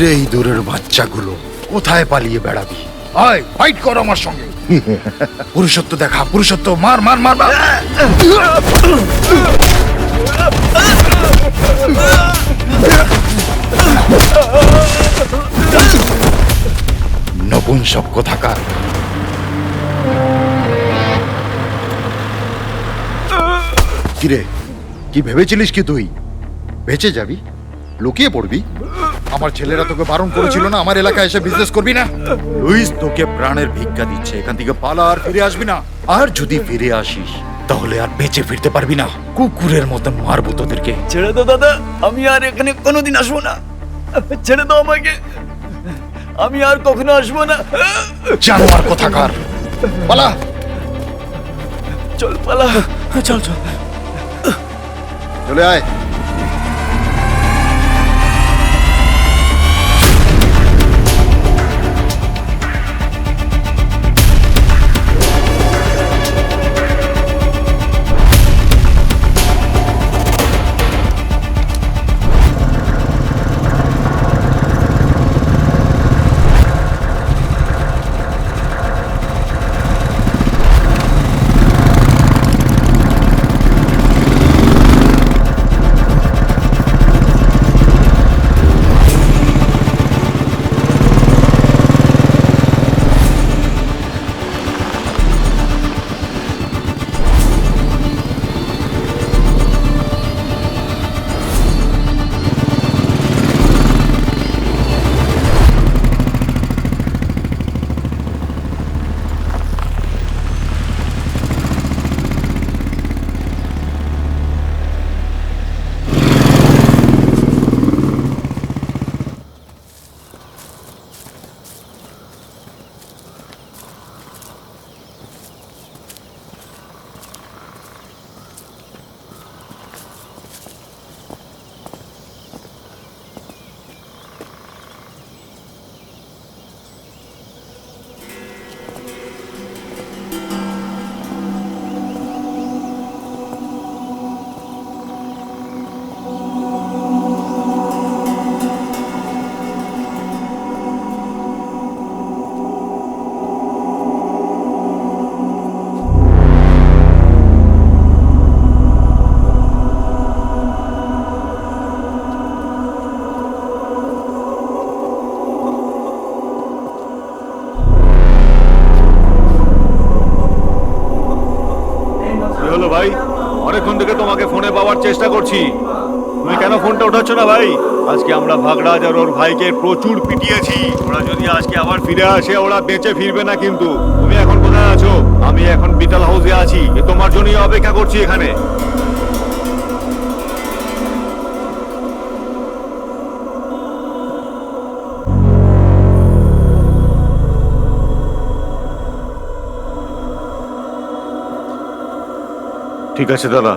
কিরে ইঁদুরের বাচ্চাগুলো, কোথায় পালিয়ে বেড়াবি? আয় ফাইট কর আমার সঙ্গে। পুরুষত্ব দেখা, পুরুষত্ব, মার মার মার মার। নপুংসক কোথাকার। কিরে, কি ভেবেছিলিস কি তুই বেঁচে যাবি, লুকিয়ে পড়বি? আমার ছেলেরা তোকে বারণ করেছিল না আমার এলাকায় এসে বিজনেস করবি না? লুইস তোকে প্রাণের ভিক্ষা দিচ্ছে, এখান থেকে পালা, আর ফিরে আসবি না। আর যদি ফিরে আসিস তাহলে আর বেঁচে ফিরতে পারবি না, কুকুরের মতন মারবো তোদেরকে। ছেড়ে দাও দাদা, আমি আর এখানে কোনোদিন আসবো না। ছেড়ে দাও আমাকে, আমি আর কখনো আসবো না। জানোয়ার কোথাকার, পালা। চল পালা, চল চল। চলে আয়। ভাই, অনেকক্ষণ থেকে তোমাকে ফোনে পাওয়ার চেষ্টা করছি, তুমি কেন ফোনটা উঠাচ্ছ না ভাই? আজকে আমরা ভাগরাজ আর ওর ভাইকে প্রচুর পিটিয়েছি, ওরা যদি আজকে আবার ফিরে আসে ওরা বেঁচে ফিরবে না কিন্তু। তুমি এখন কোথায় আছো? আমি এখন বিটাল হাউসে আছি, তোমার জন্যই অপেক্ষা করছি এখানে। ঠিক আছে দাদা,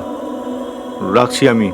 রাখছি আমি।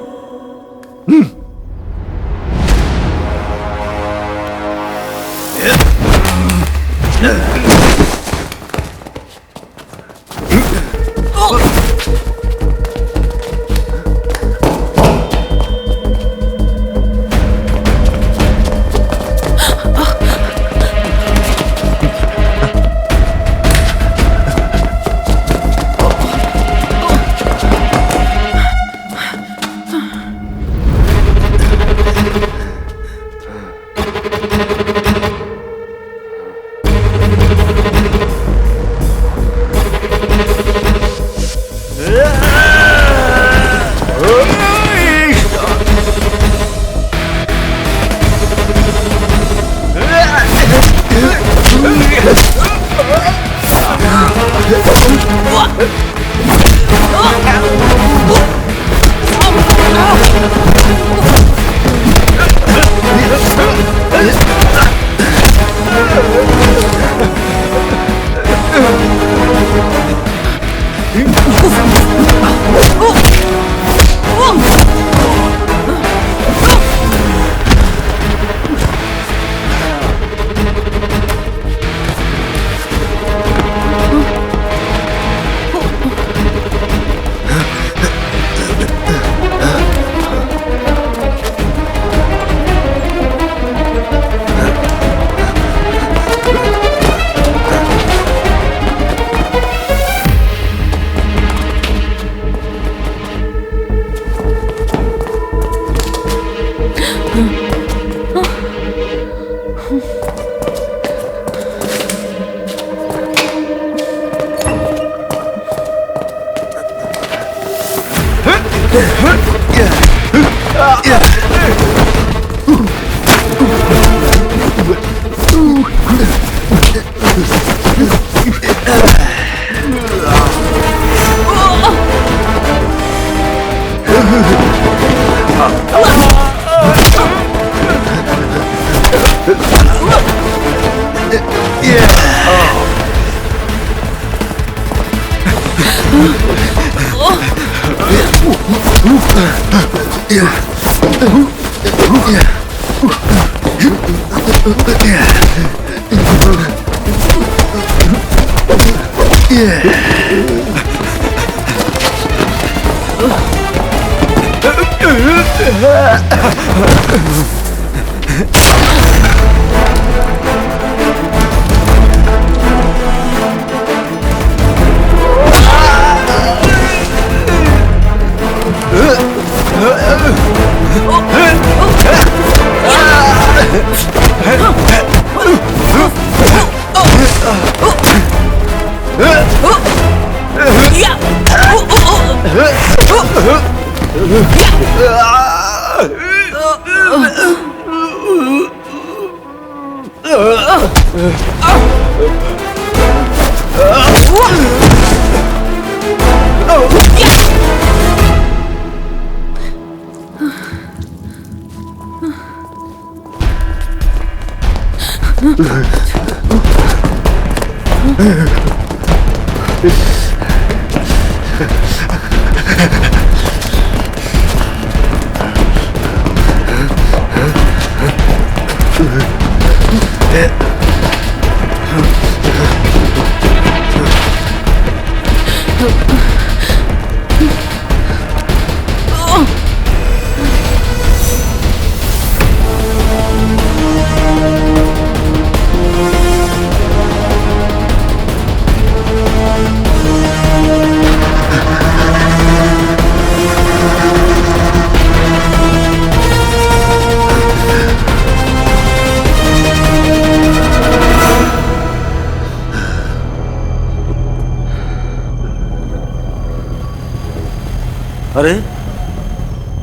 আরে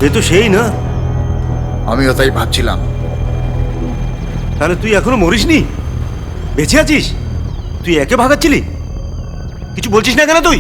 এ তো সেই না। আমিও তাই ভাবছিলাম। তাহলে তুই এখনো মরিসনি, বেঁচে আছিস? তুই একে ভাগাচ্ছিলি, কিছু বলছিস না কেন তুই?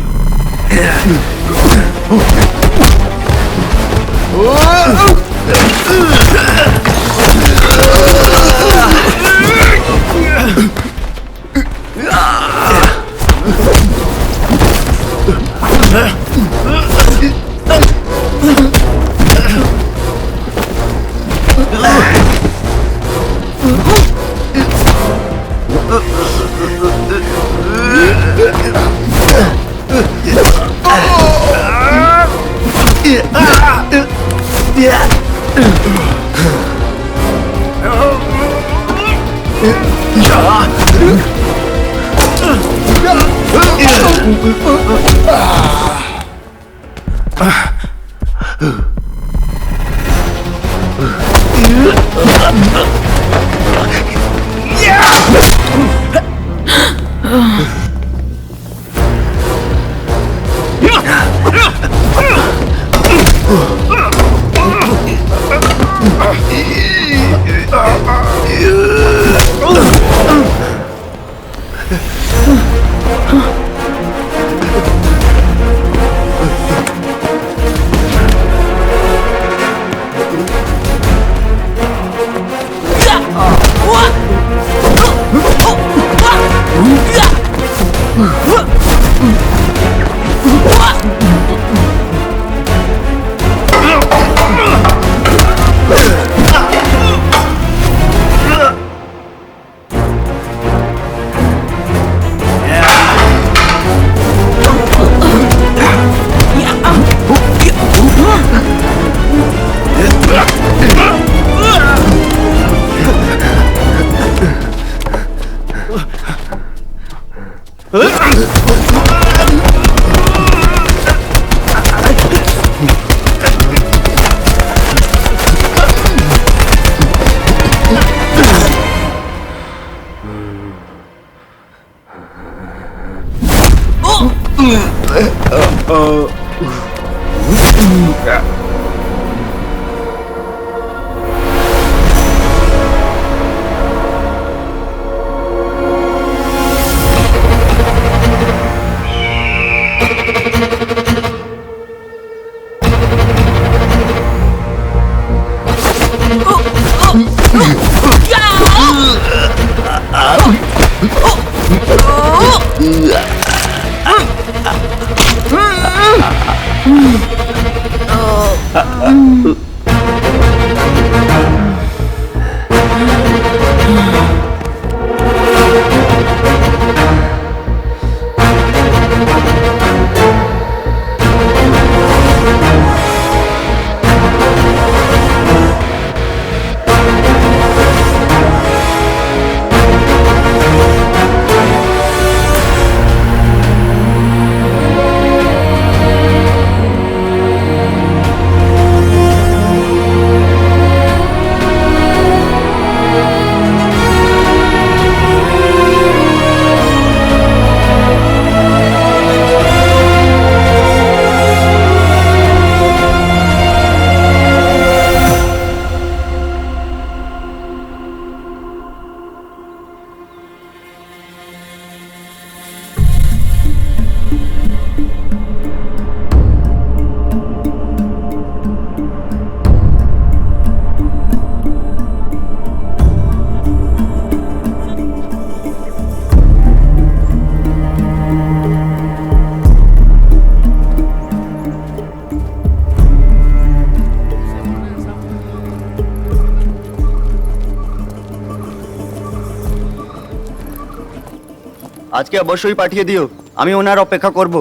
আজকে অবশ্যই পাঠিয়ে দিও, আমি ওনার অপেক্ষা করব।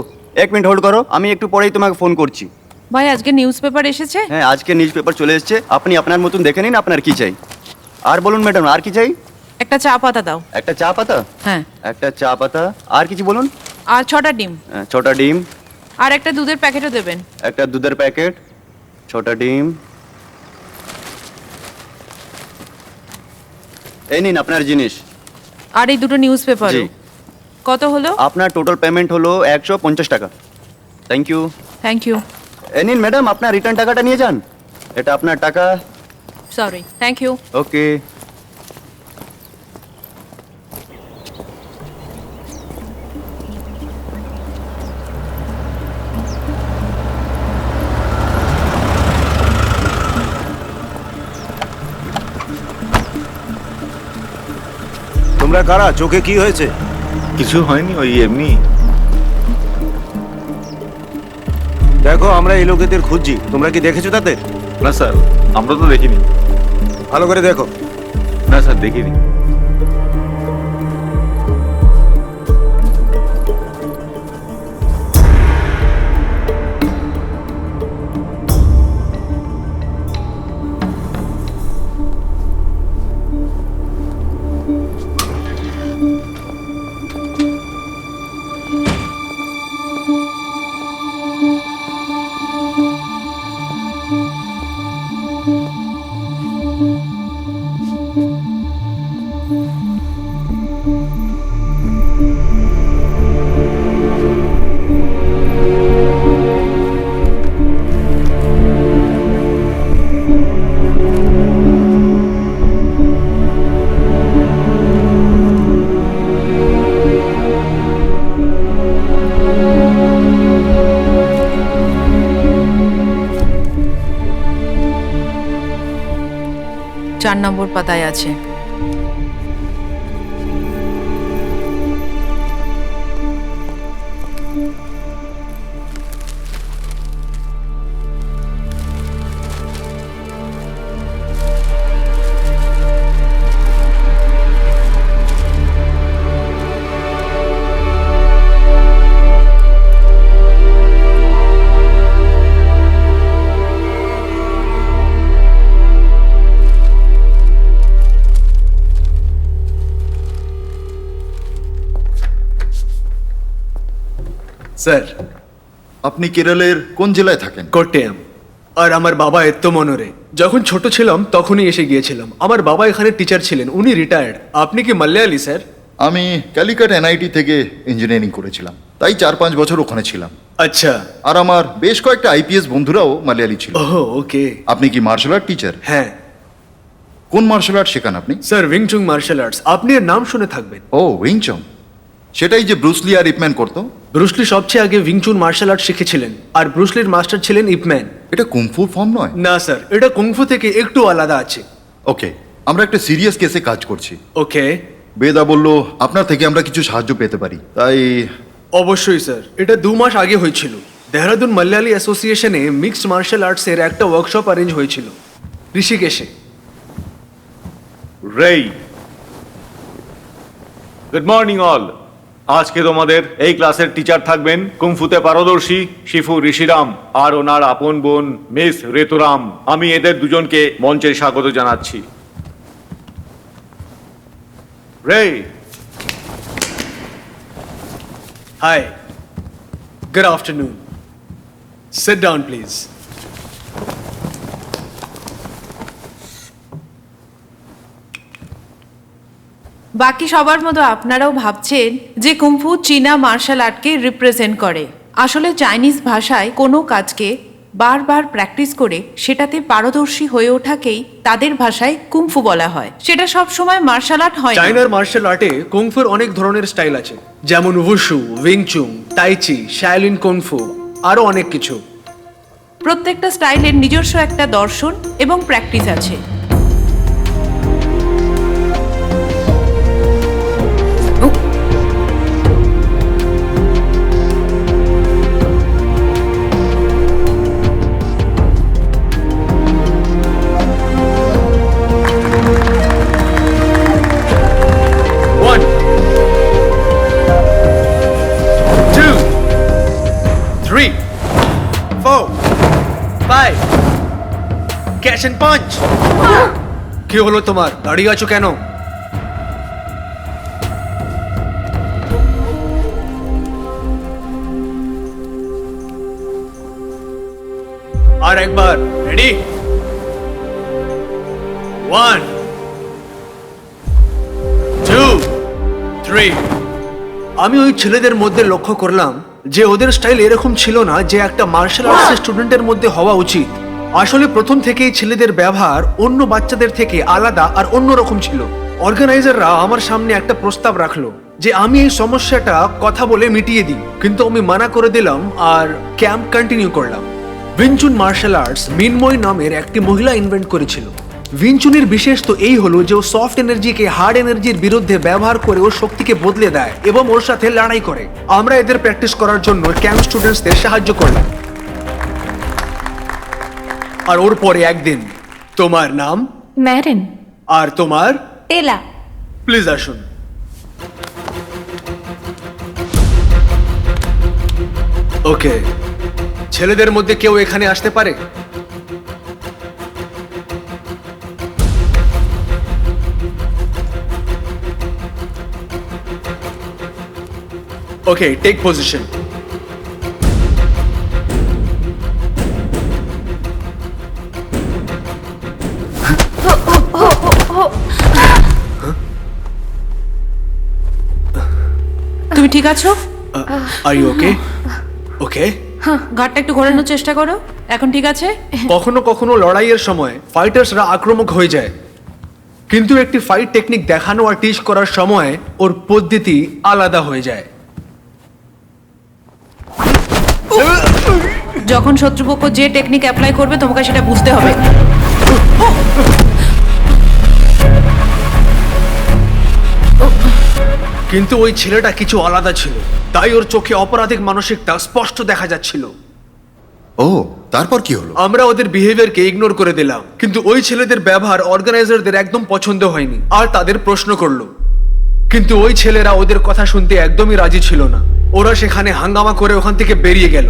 1 মিনিট হোল্ড করো, আমি একটু পরেই তোমাকে ফোন করছি। ভাই আজকে নিউজ পেপার এসেছে? হ্যাঁ, আজকে নিউজ পেপার চলে এসেছে, আপনি আপনার মতন দেখে নিন আপনার কি চাই। আর বলুন ম্যাডাম, আর কি চাই? একটা চা পাতা দাও। একটা চা পাতা? হ্যাঁ। একটা চা পাতা, আর কিছু বলুন। আর 6টা ডিম। 6টা ডিম। আর একটা দুধের প্যাকেটও দেবেন। একটা দুধের প্যাকেট, 6টা ডিম। এই নিন আপনার জিনিস। আর এই দুটো নিউজ পেপার। জি। কত হলো? আপনার টোটাল পেমেন্ট হলো 150 টাকা। Thank you. Thank you. এই নিন ম্যাডাম, আপনার রিটার্ন টাকাটা নিয়ে যান, এটা আপনার টাকা। সরি। Thank you. ওকে। তোমরা কারা? চোখে কি হয়েছে? কিছু হয়নি, ওই এমনি। দেখো, আমরা এই লোকেদের খুঁজছি, তোমরা কি দেখেছো তাদের? না স্যার, আমরা তো দেখিনি। ভালো করে দেখো। না স্যার, দেখিনি। চার নম্বর পাতায় আছে। স্যার, আপনি কেরলের কোন জেলায় থাকেন? কোট্টেয়াম। আর আমার বাবা এত্তমনরে। যখন ছোট ছিলাম তখনই এসে গিয়েছিলাম। আমার বাবা এখানে টিচার ছিলেন, উনি রিটায়ার্ড। আপনি কি মালয়ালি স্যার? আমি ক্যালিকাট এনআইটি থেকে ইঞ্জিনিয়ারিং করেছিলাম, তাই 4-5 বছর ওখানে ছিলাম। আচ্ছা। আর আমার বেশ কয়েকটা আইপিএস বন্ধুরাও মালয়ালি ছিল। ওহ ওকে। আপনি কি মার্শাল আর্ট টিচার? হ্যাঁ কোন মার্শাল আর্ট শেখান আপনি? স্যার, উইংচুং মার্শাল আর্টস, আপনি এর নাম শুনে থাকবেন। ও, উইংচং। সেটাই যে ব্রুসলি আর ইপম্যান করতো। ব্রুসলি সবচেয়ে আগে উইংচুন মার্শাল আর্ট শিখেছিলেন, আর ব্রুসলির মাস্টার ছিলেন ইপম্যান। এটা কুংফু ফর্ম নয়? না স্যার, এটা কুংফু থেকে একটু আলাদা আছে। ওকে, আমরা একটা সিরিয়াস কেসে কাজ করছি। ওকে। বেদা বলল আপনার থেকে আমরা কিছু সাহায্য পেতে পারি, তাই অবশ্যই স্যার, এটা 2 মাস আগে হয়েছিল। দেহরাদুন মালয়ালি অ্যাসোসিয়েশনে মিক্সড মার্শাল আর্টসের একটা ওয়ার্কশপ অ্যারেঞ্জ হয়েছিল ঋষিকেশে। রেই, গুড মর্নিং অল। আজকে তোমাদের এই ক্লাসের টিচার থাকবেন কুংফুতে পারদর্শী শিফু ঋষিরাম আর ওনার আপন বোন মিস রেতুরাম। আমি এদের দুজনকে মঞ্চে স্বাগত জানাচ্ছি। রেই। Hi, good afternoon. Sit down please. বাকি সবার মতো আপনারাও ভাবছেন যে কুম্ফু চীনা মার্শাল আর্টকে রিপ্রেজেন্ট করে। আসলে চাইনিজ ভাষায় কোনো কাজকে বারবার প্র্যাকটিস করে সেটাতে পারদর্শী হয়ে ওঠাকেই তাদের ভাষায় কুম্ফু বলা হয়। সেটা সব সময় মার্শাল আর্ট হয় না। চাইনার মার্শাল আর্টে কুংফুর অনেক ধরনের স্টাইল আছে, যেমন উশু, উইংচুং, তাইচি, শাওলিন কুংফু, আরো অনেক কিছু। প্রত্যেকটা স্টাইলের নিজস্ব একটা দর্শন এবং প্র্যাকটিস আছে। Catch and punch. কি হলো তোমার, দাঁড়িয়ে আছো কেন? আর একবার, রেডি? 1 2 3। আমি ওই ছেলেদের মধ্যে লক্ষ্য করলাম যে ওদের স্টাইল এরকম ছিল না যে একটা মার্শাল আর্টসের স্টুডেন্টের মধ্যে হওয়া উচিত। আসলে প্রথম থেকেই ছেলেদের ব্যবহার অন্য বাচ্চাদের থেকে আলাদা আর অন্যরকম ছিল। অর্গানাইজাররা আমার সামনে একটা প্রস্তাব রাখলো যে আমি এই সমস্যাটা কথা বলে মিটিয়ে দিই, কিন্তু আমি মানা করে দিলাম আর ক্যাম্প কন্টিনিউ করলাম। উইংচুন মার্শাল আর্টস মিনময় নামের একটি মহিলা ইনভেন্ট করেছিল। উইংচুনের বিশেষ তো এই হলো যে ও সফট এনার্জিকে হার্ড এনার্জির বিরুদ্ধে ব্যবহার করে ওর শক্তিকে বদলে দেয় এবং ওর সাথে লড়াই করে। আমরা এদের প্র্যাকটিস করার জন্য ক্যাম্প স্টুডেন্টসদের সাহায্য করলাম। আর ওর পরে একদিন, তোমার নাম? ম্যারেন। আর তোমার? টেলা। প্লিজ আসুন। ওকে, ছেলেদের মধ্যে কেউ এখানে আসতে পারে? Okay, take position. তুমি ঠিক আছো? Are you okay? ওকে। ঘাটটা একটু ঘোরানোর চেষ্টা করো। এখন ঠিক আছে? কখনো কখনো লড়াইয়ের সময় ফাইটার্সরা আক্রমক হয়ে যায়, কিন্তু একটি ফাইট টেকনিক দেখানো আর টিচ করার সময় ওর পদ্ধতি আলাদা হয়ে যায়। যখন শত্রুপক্ষ যে টেকনিক অ্যাপ্লাই করবে তোমাকে সেটা বুঝতে হবে। কিন্তু ওই ছেলেটা কিছু আলাদা ছিল, তাই ওর চোখে অপরাধিক মানসিকতা স্পষ্ট দেখা যাচ্ছিল। ও, তারপর কি হলো? আমরা ওদের বিহেভিয়ারকে ইগনোর করে দিলাম, কিন্তু ওই ছেলেদের ব্যবহার অর্গানাইজারদের একদম পছন্দ হয়নি আর তাদের প্রশ্ন করলো। কিন্তু ওই ছেলেরা ওদের কথা শুনতে একদমই রাজি ছিল না। ওরা সেখানে হাঙ্গামা করে ওখান থেকে বেরিয়ে গেল।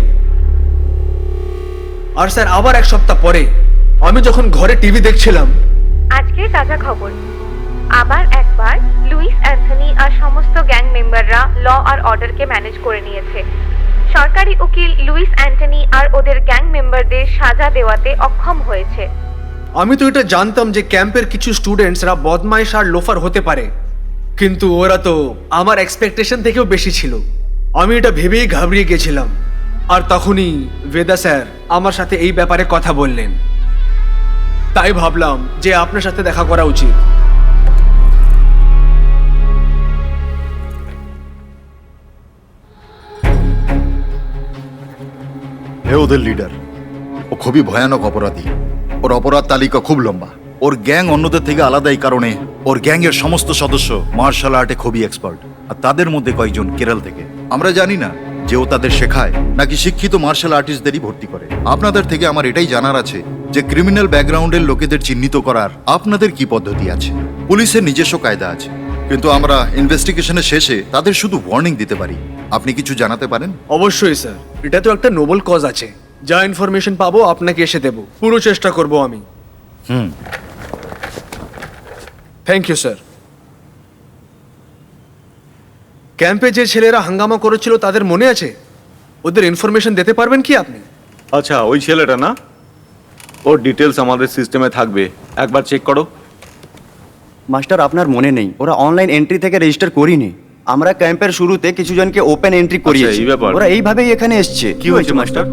আর স্যার, আবার 1 সপ্তাহ পরে আমি যখন ঘরে টিভি দেখছিলাম, আজকে তাজা খবর, আবার একবার লুইস অ্যান্থনি আর সমস্ত গ্যাং মেম্বাররা ল আর অর্ডারকে ম্যানেজ করে নিয়েছে। সরকারি উকিল লুইস অ্যান্টনি আর ওদের গ্যাং মেম্বারদের সাজা দেওয়াতে অক্ষম হয়েছে। আমি তো এটা জানতাম যে ক্যাম্পের কিছু স্টুডেন্টসরা বদমাইশ আর লোফার হতে পারে, কিন্তু ওরা তো আমার এক্সপেকটেশন থেকেও বেশি ছিল। আমি এটা ভেবেই ঘাবড়িয়ে গেছিলাম। আর তখনই বেদা স্যার আমার সাথে এই ব্যাপারে কথা বললেন, তাই ভাবলাম যে আপনার সাথে দেখা করা উচিত। হে ওদের লিডার, ও খুবই ভয়ানক অপরাধী। ওর অপরাধ তালিকা খুব লম্বা। ওর গ্যাং অন্যদের থেকে আলাদা এই কারণে ওর গ্যাংয়ের সমস্ত সদস্য মার্শাল আর্টে খুবই এক্সপার্ট, আর তাদের মধ্যে কয়েকজন কেরল থেকে। আমরা জানি না যে ও তাদের শেখায় নাকি শিক্ষিত মার্শাল আর্টিস্টদেরই ভর্তি করে। আপনাদের থেকে আমার এটাই জানার আছে যে ক্রিমিনাল ব্যাকগ্রাউন্ডের লোকেদের চিহ্নিত করার আপনাদের কি পদ্ধতি আছে। পুলিশের নিজস্ব কায়দা আছে, কিন্তু আমরা ইনভেস্টিগেশনের শেষে তাদের শুধু ওয়ার্নিং দিতে পারি। আপনি কিছু জানাতে পারেন? অবশ্যই স্যার, এটা তো একটা নোবেল কজ আছে। যা ইনফরমেশন পাবো আপনাকে এসে দেব, পুরো চেষ্টা করব আমি। Thank you sir. ক্যাম্পে যে ছেলেরা হাঙ্গামা করেছিল তাদের মনে আছে? ওদের ইনফরমেশন দিতে পারবেন কি আপনি? আচ্ছা, ওই ছেলেটা না, ওর ডিটেলস আমাদের সিস্টেমে থাকবে, একবার চেক করো। মাস্টার, আপনার মনে নেই, ওরা অনলাইন এন্ট্রি থেকে রেজিস্টার করিনি। আমরা ক্যাম্পের শুরুতে কিছু জনকে ওপেন এন্ট্রি করিয়েছি। এই ব্যাপার। ওরা এইভাবেই এখানে এসছে। কি হয়েছে মাস্টার?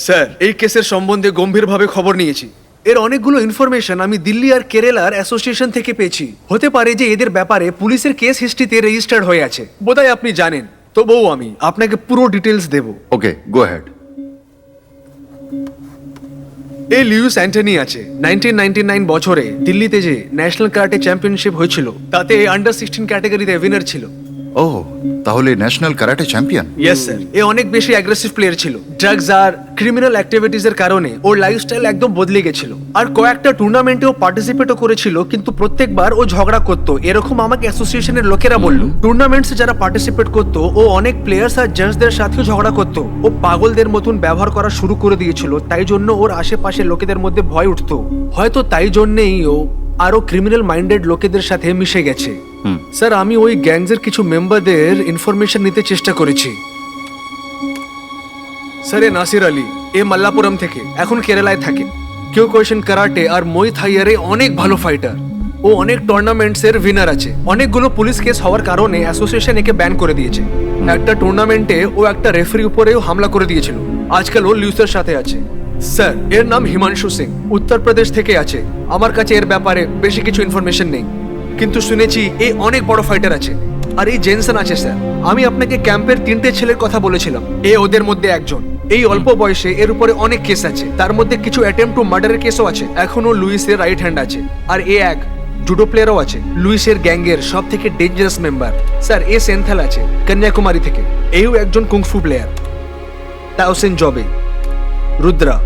স্যার, এই কেসের সম্বন্ধে গম্ভীরভাবে খবর নিয়েছি। এর অনেকগুলো ইনফরমেশন আমি দিল্লি আর কেরালার অ্যাসোসিয়েশন থেকে পেয়েছি। হতে পারে যে এদের ব্যাপারে পুলিশের কেস হিস্ট্রিতে রেজিস্টার্ড হয়ে আছে, বোধহয় আপনি জানেন। তবুও আমি আপনাকে পুরো ডিটেলস দেব। ওকে, গো হেড। এই লিউইস অ্যান্টনি আছে। 1999 বছরে দিল্লিতে যে ন্যাশনাল কারাটে চ্যাম্পিয়নশিপ হয়েছিল তাতে আন্ডার 16 ক্যাটাগরিতে উইনার ছিল। ও, তাহলে national karate champion? Yes sir. এ অনেক বেশি অ্যাগ্রেসিভ প্লেয়ার ছিল। ড্রাগস আর ক্রিমিনাল অ্যাক্টিভিটিজ এর কারণে ওর লাইফস্টাইল একদম বদলে গেছিল। আর কয়েকটা টুর্নামেন্টেও পার্টিসিপেটও করেছিল, কিন্তু প্রত্যেকবার ও ঝগড়া করতো, এরকম আমাকে অ্যাসোসিয়েশনের লোকেরা বলল। টুর্নামেন্টসে যারা পার্টিসিপেট করতো ও অনেক প্লেয়ার্স আর জাজদের সাথেও ঝগড়া করতো। ও পাগলদের মতন ব্যবহার করা শুরু করে দিয়েছিল, তাই জন্য ওর আশেপাশের লোকেদের মধ্যে ভয় উঠতো। হয়তো তাই জন্যেই ও আরো ক্রিমিনাল মাইন্ডেড লোকেদের সাথে মিশে গেছে। স্যার, আমি ওই গ্যাংসের কিছু মেম্বারদের ইনফরমেশন নিতে চেষ্টা করেছি। স্যার, এ নাসির আলী, এ মাল্লাপুরম থেকে, এখন কেরালায় থাকে। কিয়োকুশিন কারাটে আর মই থাইয়ারে অনেক ভালো ফাইটার। ও অনেক টুর্নামেন্টসের উইনার আছে। অনেকগুলো পুলিশ কেস হওয়ার কারণে অ্যাসোসিয়েশন একে ব্যান করে দিয়েছে। একটা টুর্নামেন্টে ও একটা রেফারি উপরেও হামলা করে দিয়েছিল। আজকাল ও লিউসের সাথে আছে। স্যার, এর নাম হিমাংশু সিং, উত্তরপ্রদেশ থেকে আছে। আমার কাছে এর ব্যাপারে বেশি কিছু ইনফরমেশন নেই, কিন্তু শুনেছি এই অনেক বড় ফাইটার আছে। আর এই জেনসন আছে স্যার। আমি আপনাকে ক্যাম্পের 3টে ছেলের কথা বলেছিলাম, এ ওদের মধ্যে একজন। এই অল্প বয়সে এর উপরে অনেক কেস আছে, তার মধ্যে কিছু অ্যাটেম্প টু মার্ডারের কেসও আছে। এখনো লুইসের রাইট হ্যান্ড আছে। আর এ এক জুডো প্লেয়ারও আছে, লুইসের গ্যাংয়ের সব থেকে ডেঞ্জারাস মেম্বার। স্যার, এ সেন্থাল আছে কন্যাকুমারী থেকে, এও একজন কুংফু প্লেয়ার। তাওসিন জবে, রুদ্রা।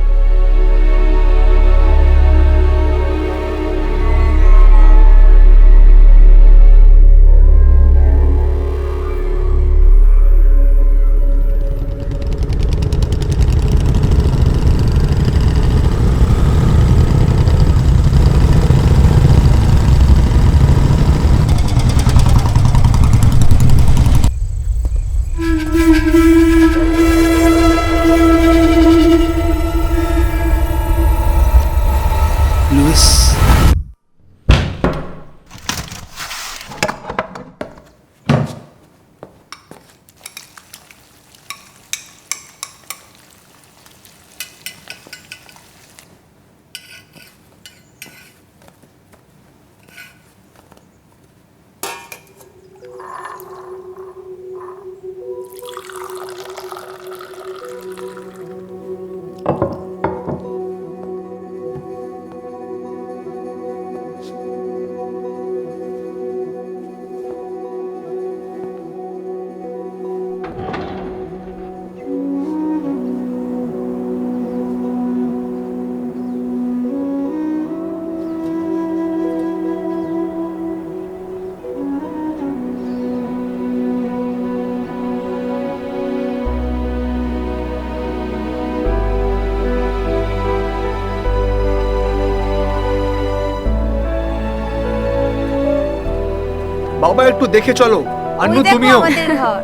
বাবা একটু দেখে চলো। আন্নু ওই দেখো তুমিও। আমাদের ঘর।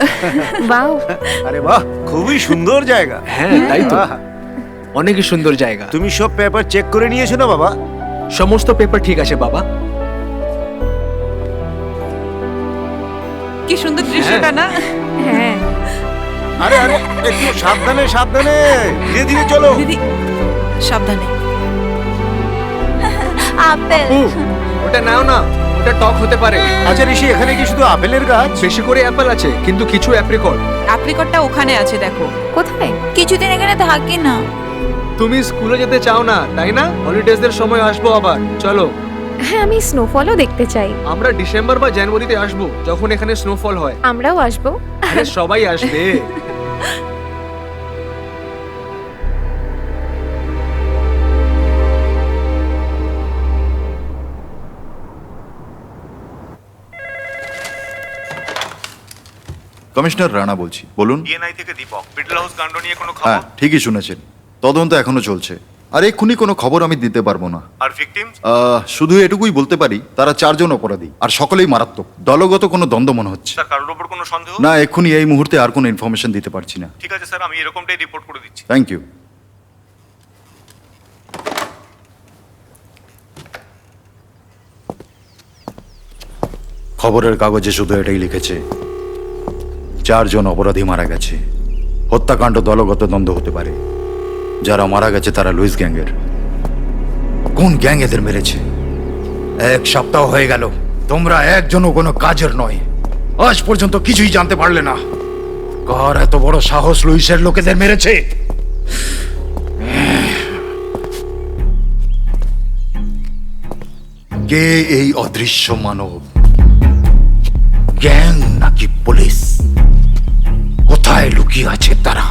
বাহ, আরে বাহ, খুবই সুন্দর জায়গা। হ্যাঁ তাই তো, বাহ। অনেকই সুন্দর জায়গা। তুমি সব পেপার চেক করে নিয়েছো না বাবা? সমস্ত পেপার ঠিক আছে বাবা। কি সুন্দর দৃশ্যটা না? হ্যাঁ। আরে আরে, একটু সাবধানে সাবধানে, ধীরে ধীরে চলো। দিদি সাবধানে। আপেল। ওটা নাও না, ওটা টক হতে পারে। আচ্ছা ঋষি, এখানে কি শুধু আপেলের গাছ? বেশি করে অ্যাপেল আছে, কিন্তু কিছু অ্যাপ্রিকট। অ্যাপ্রিকটটা ওখানে আছে দেখো। কোথায়? কিছুদিন এখানে থাকি না। তুমি স্কুলে যেতে চাও না তাই না? হলিডেজের সময় আসবো আবার, চলো। হ্যাঁ, আমি স্নোফলও দেখতে চাই। আমরা ডিসেম্বর বা জানুয়ারিতে আসবো, যখন এখানে স্নোফল হয়। আমরাও আসবো। আরে সবাই আসবে। কমিশনার রানা বলছি, বলুন। ডিএনআই থেকে দীপক, মিডল হাউস কাণ্ড নিয়ে কোনো হ্যাঁ, খবর? ঠিকই শুনেছেন, তদন্ত এখনো চলছে। আর এক্ষুনি কোনো খবর আমি দিতে পারবো না। আর ভিকটিমস? শুধু এটুকুই বলতে পারি, তারা 4 জন অপরাধী, আর সকলেই মারাত্মক। দলগত কোনো দ্বন্দ্ব মনে হচ্ছে স্যার কারোর উপর কোনো সন্দেহ? না। এক্ষুনি এই মুহূর্তে আর কোনো ইনফরমেশন দিতে পারছি না। ঠিক আছে স্যার, আমি এরকমটাই রিপোর্ট করে দিচ্ছি। Thank you. খবরের কাগজে শুধু এটাই লিখেছে, 4 জন অপরাধী মারা গেছে। হত্যাকাণ্ড দলগত দ্বন্দ্ব হতে পারে। যারা মারা গেছে তারা লুইস গ্যাংয়ের। কোন গ্যাং এদের মেরেছে? 1 সপ্তাহ হয়ে গেল, তোমরা একজনও কোনো কাজের নয়। আজ পর্যন্ত কিছুই জানতে পারলে না। কার এত বড় সাহস লুইসের লোকেদের মেরেছে? কে এই অদৃশ্য মানব? গ্যাং নাকি পুলিশ? কোথায় লুকিয়ে আছে তারা?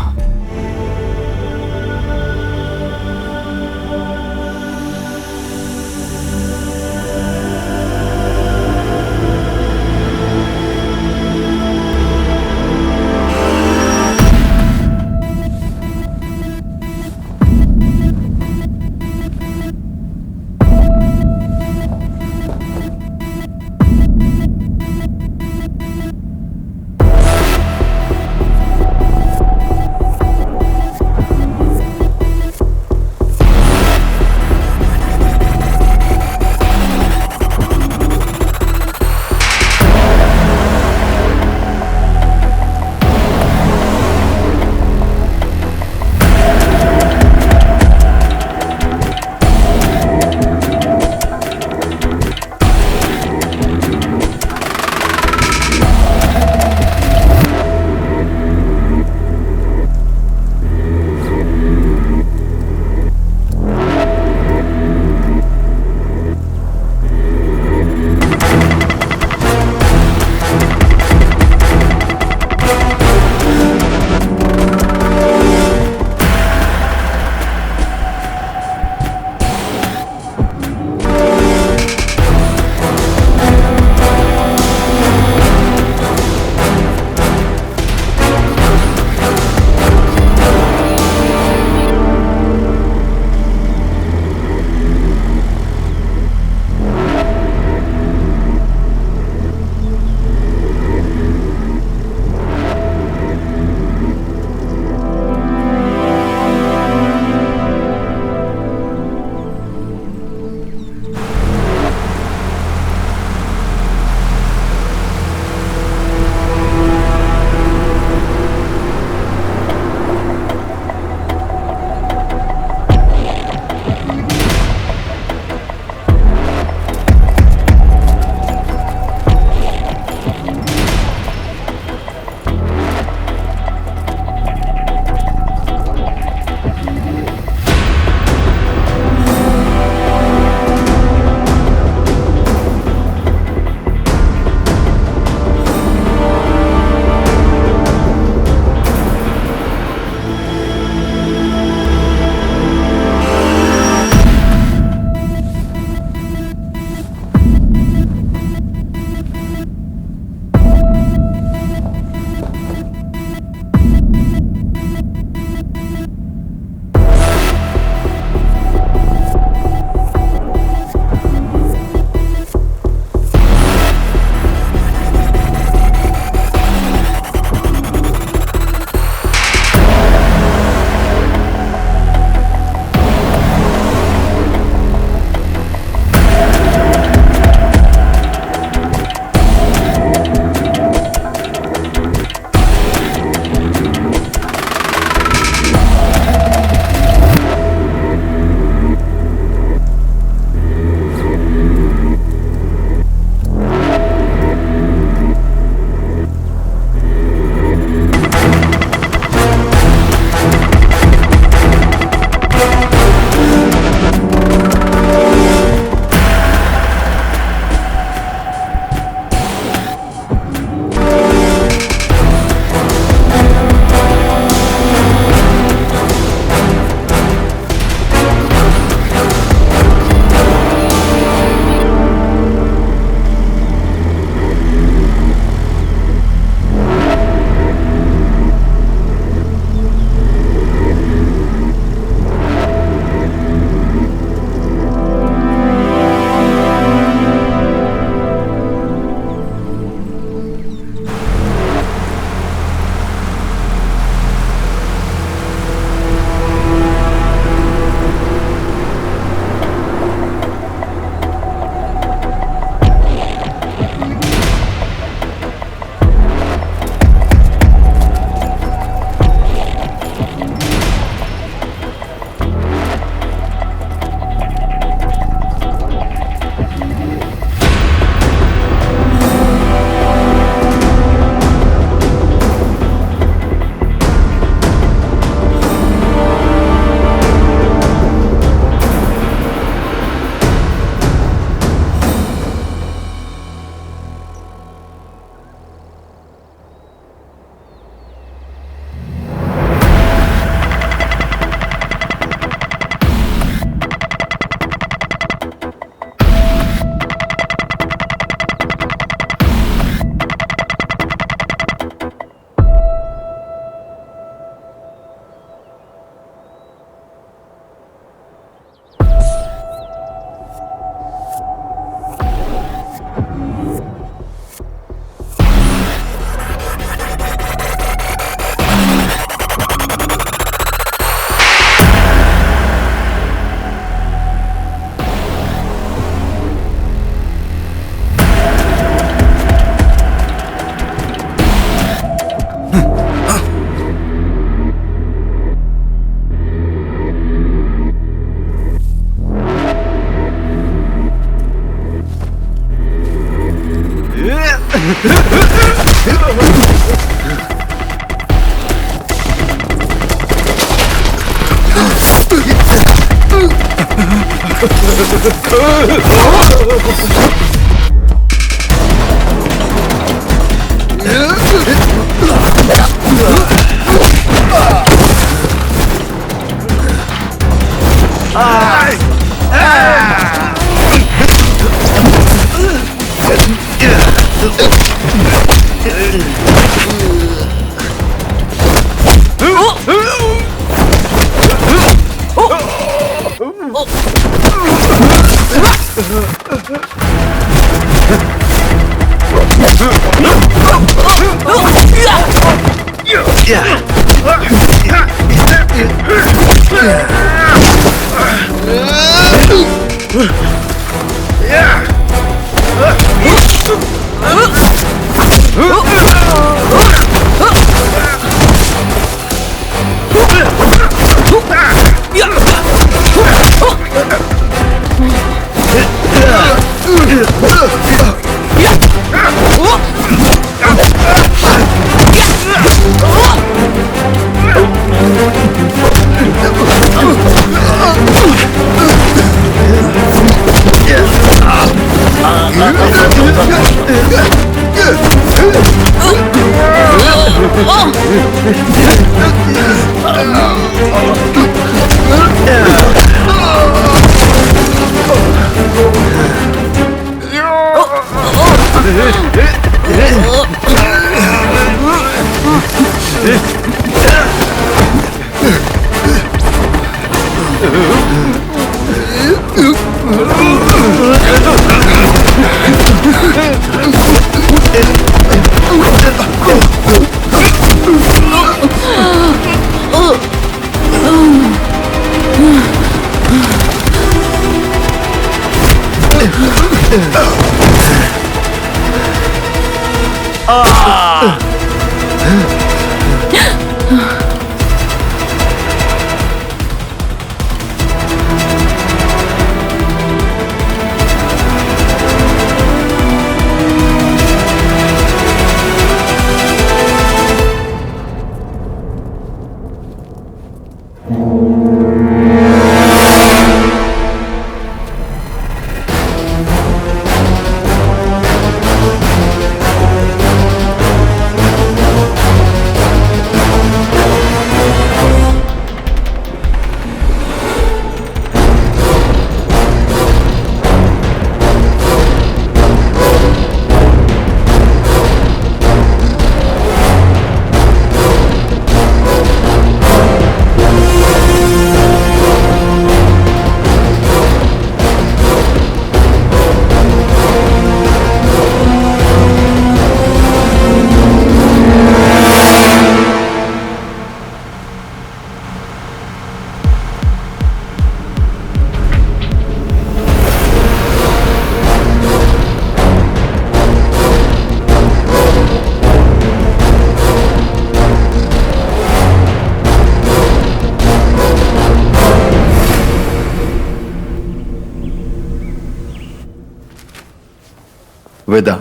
বেদা,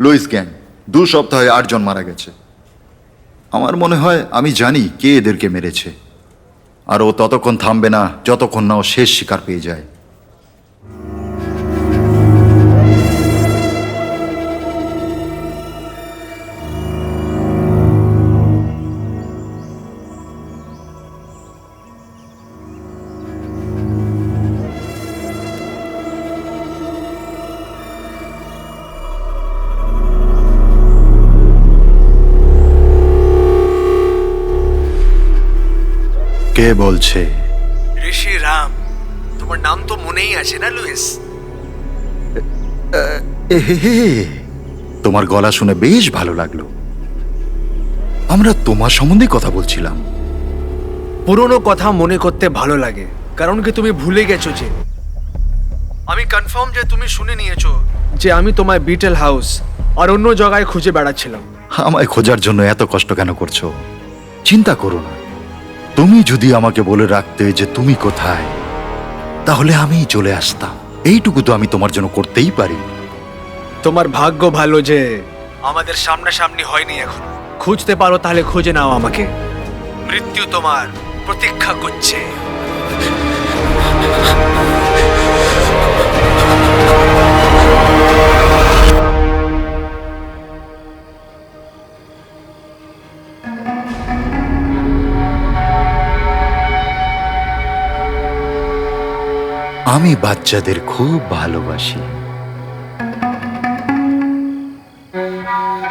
লুইস গ্যাং 2 সপ্তাহে 8 জন মারা গেছে। আমার মনে হয় আমি জানি কে এদেরকে মেরেছে, আর ও ততক্ষণ থামবে না যতক্ষণ না ও শেষ শিকার পেয়ে যায়। কে বলছে? ঋষি রাম। তোমার নাম তো মনেই আছে না লুইস? তোমার গলা শুনে বেশ ভালো লাগলো। আমরা তোমার সম্বন্ধে কথা বলছিলাম। পুরনো কথা মনে করতে ভালো লাগে, কারণ কি তুমি ভুলে গেছো যে আমি কনফার্ম যে তুমি শুনে নিয়েছো যে আমি তোমায় বিটেল হাউস আর অন্য জায়গায় খুঁজে বেড়াচ্ছিলাম। আমায় খোঁজার জন্য এত কষ্ট কেন করছো? চিন্তা করো না, তুমি যদি আমাকে বলে রাখতে যে তুমি কোথায়, তাহলে আমিই চলে আসতাম। এইটুকু তো আমি তোমার জন্য করতেই পারি। তোমার ভাগ্য ভালো যে আমাদের সামনাসামনি হয়নি এখন। খুঁজতে পারো তাহলে খুঁজে নাও আমাকে। মৃত্যু তোমার প্রতীক্ষা করছে। আমি বাচ্চাদের খুব ভালোবাসি।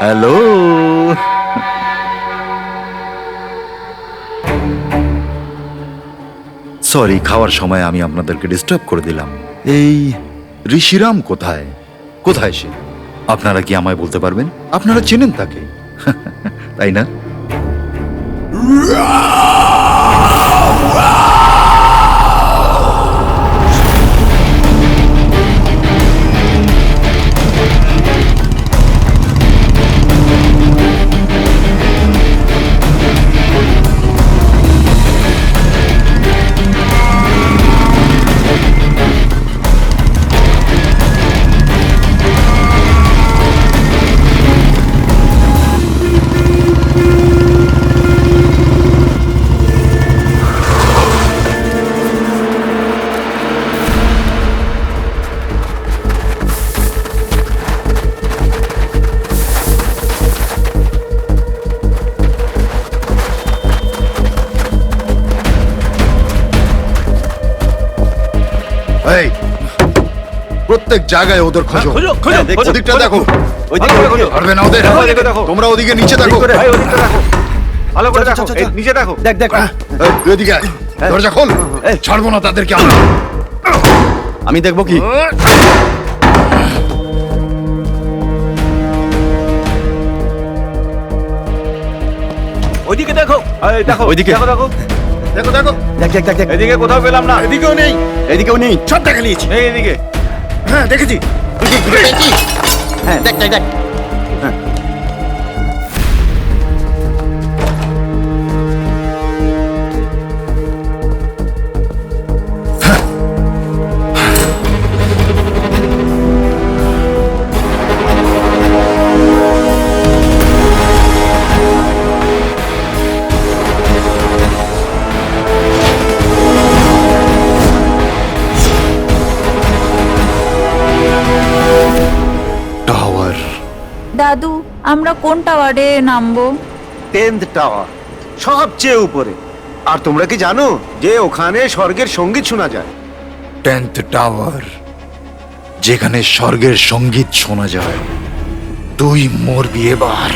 হ্যালো, সরি, খাওয়ার সময় আমি আপনাদেরকে ডিস্টার্ব করে দিলাম। এই ঋষিরাম কোথায়? কোথায় সে? আপনারা কি আমায় বলতে পারবেন? আপনারা চেনেন তাকে, তাই না? এই, প্রত্যেক জায়গায় ওদের খোঁজো। ওদিকটা দেখো, পারবে না ওদের? তোমরা ওদিকে নিচে দেখো। ভালো করে দেখো, এই নিচে দেখো। দেখ দেখ, এই, তুই এদিকে আয়। দরজা খোল। ছাড়বো না তাদেরকে আমরা। আমি দেখবো কি? ওইদিকে দেখো, এই দেখো, ওইদিকে। দেখো দেখো দেখো দেখো, দেখ দেখ দেখ দেখ, এদিকে কোথাও পেলাম না। এদিকেও নেই, এদিকেও নেই। সব দেখা নিয়েছি। এই এদিকে। হ্যাঁ দেখেছি। হ্যাঁ দেখ দেখ দেখ। টাওয়ার। দাদু আমরা কোন টাওয়ারে নামবো? 10th টাওয়ার, সবচেয়ে উপরে। আর তোমরা কি জানো যে ওখানে স্বর্গের সঙ্গীত শোনা যায়? 10th টাওয়ার, যেখানে স্বর্গের সঙ্গীত শোনা যায়। তুই মরবি এবার।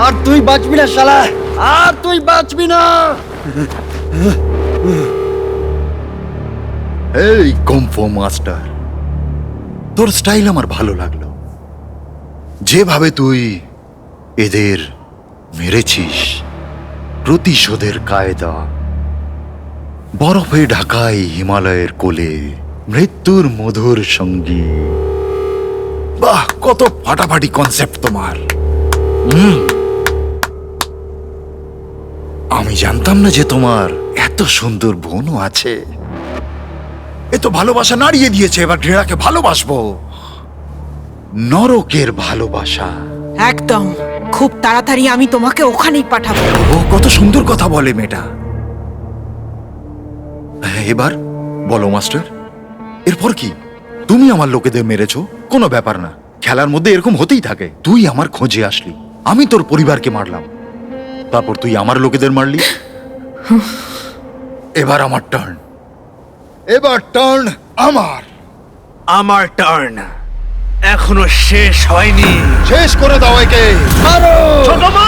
আর তুই বাঁচবি না শালা, আর তুই বাঁচবি না। এই কুম্ফু মাস্টার, তোর স্টাইল আমার ভালো লাগলো। যেভাবে তুই এদের মেরেছিস, প্রতিশোধের কায়দা, বরফে ঢাকায় হিমালয়ের কোলে মৃত্যুর মধুর সঙ্গী। বাহ, কত ফাটাফাটি কনসেপ্ট তোমার। আমি জানতাম না যে তোমার এত সুন্দর বোনও আছে। এ তো ভালোবাসা নাড়িয়ে দিয়েছে, এবার ঘৃণাকে ভালোবাসবো। নরকের ভালোবাসা। একদম, খুব তাড়াতাড়ি আমি তোমাকে ওখানেই পাঠাবো। ও কত সুন্দর কথা বলে মেয়েটা। এবার বলো মাস্টার, এরপর কি? তুমি আমার লোকেদের মেরেছো, কোনো ব্যাপার না, খেলার মধ্যে এরকম হতেই থাকে। তুই আমার খোঁজে আসলি, আমি তোর পরিবারকে মারলাম, তারপর তুই আমার লোকেদের মারলি। এবার আমার টার্ন, এবার টার্ন আমার। আমার টার্ন এখনো শেষ হয়নি। শেষ করে দাও একে। ছোট মা!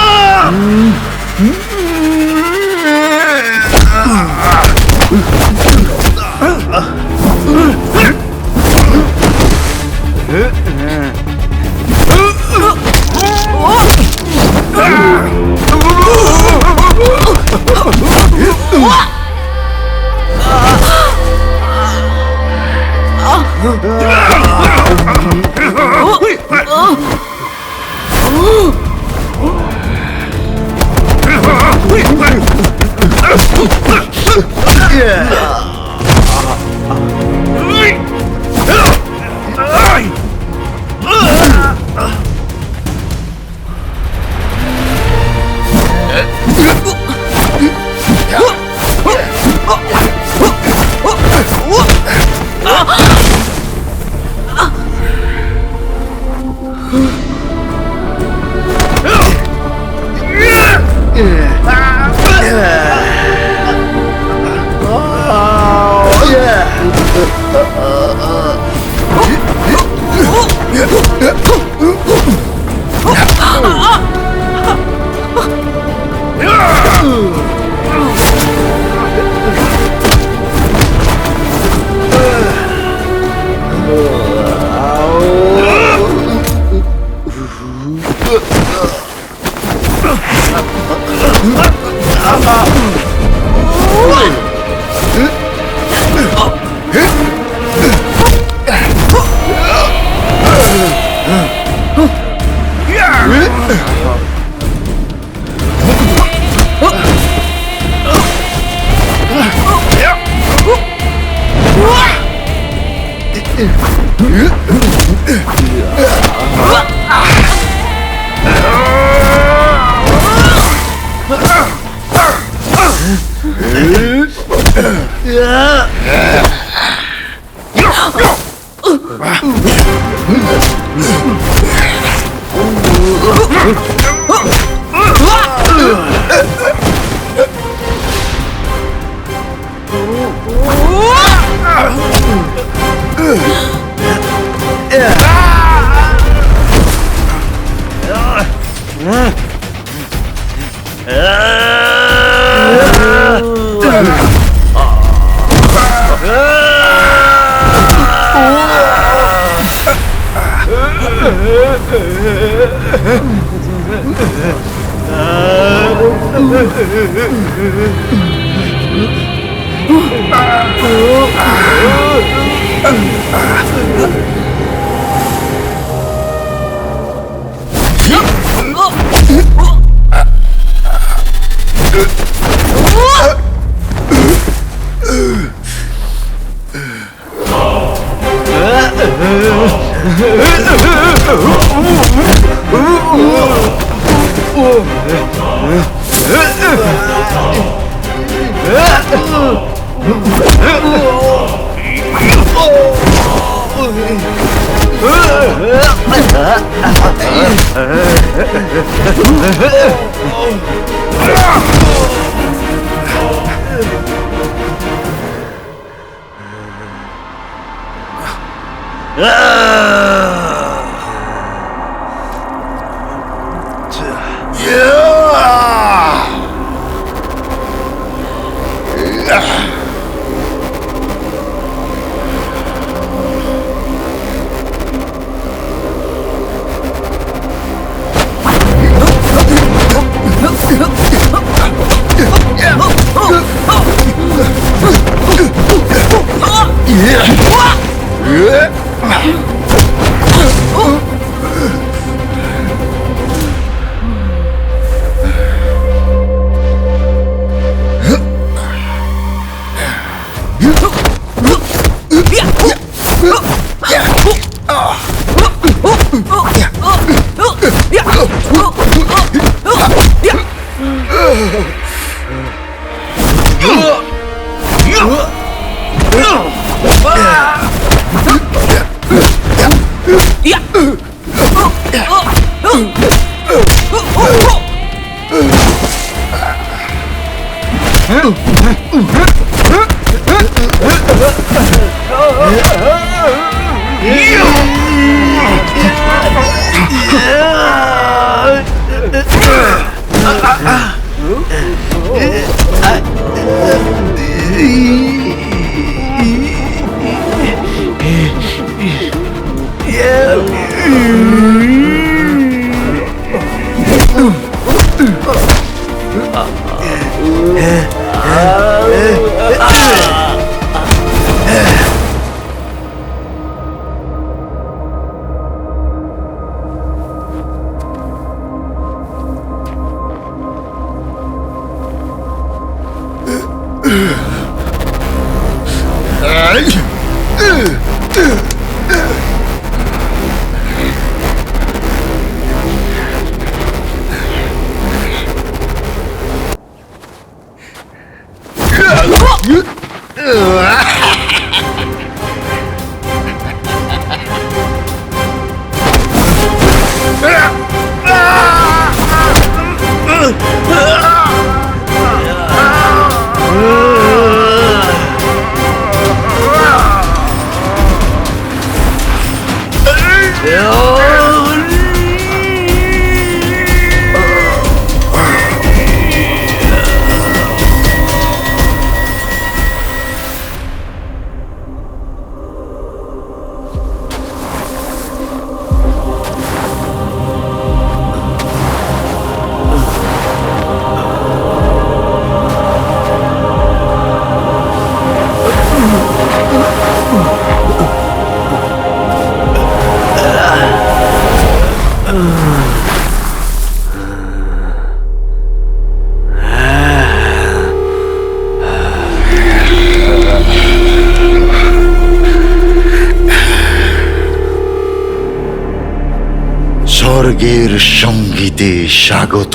স্বর্গের সঙ্গীতে স্বাগত।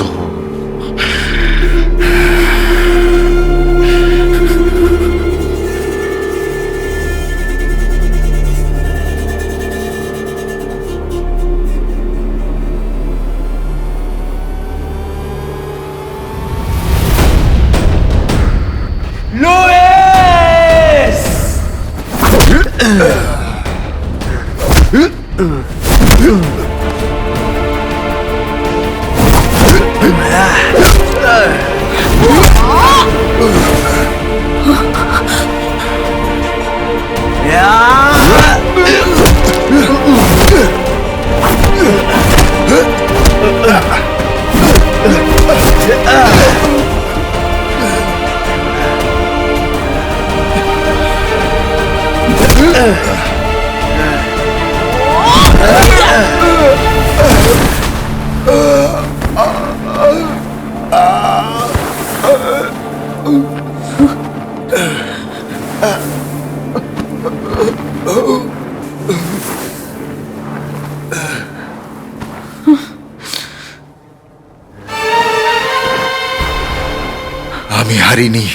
আমি হারিনি,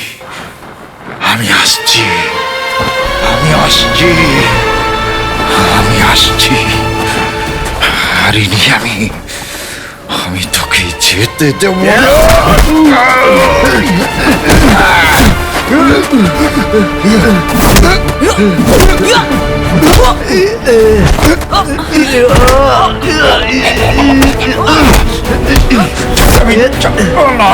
আমি আসছি, আমি আসছি, আমি আসছি। হারিনি আমি, আমি তোকে যেতে দেব না। আমি যাব না।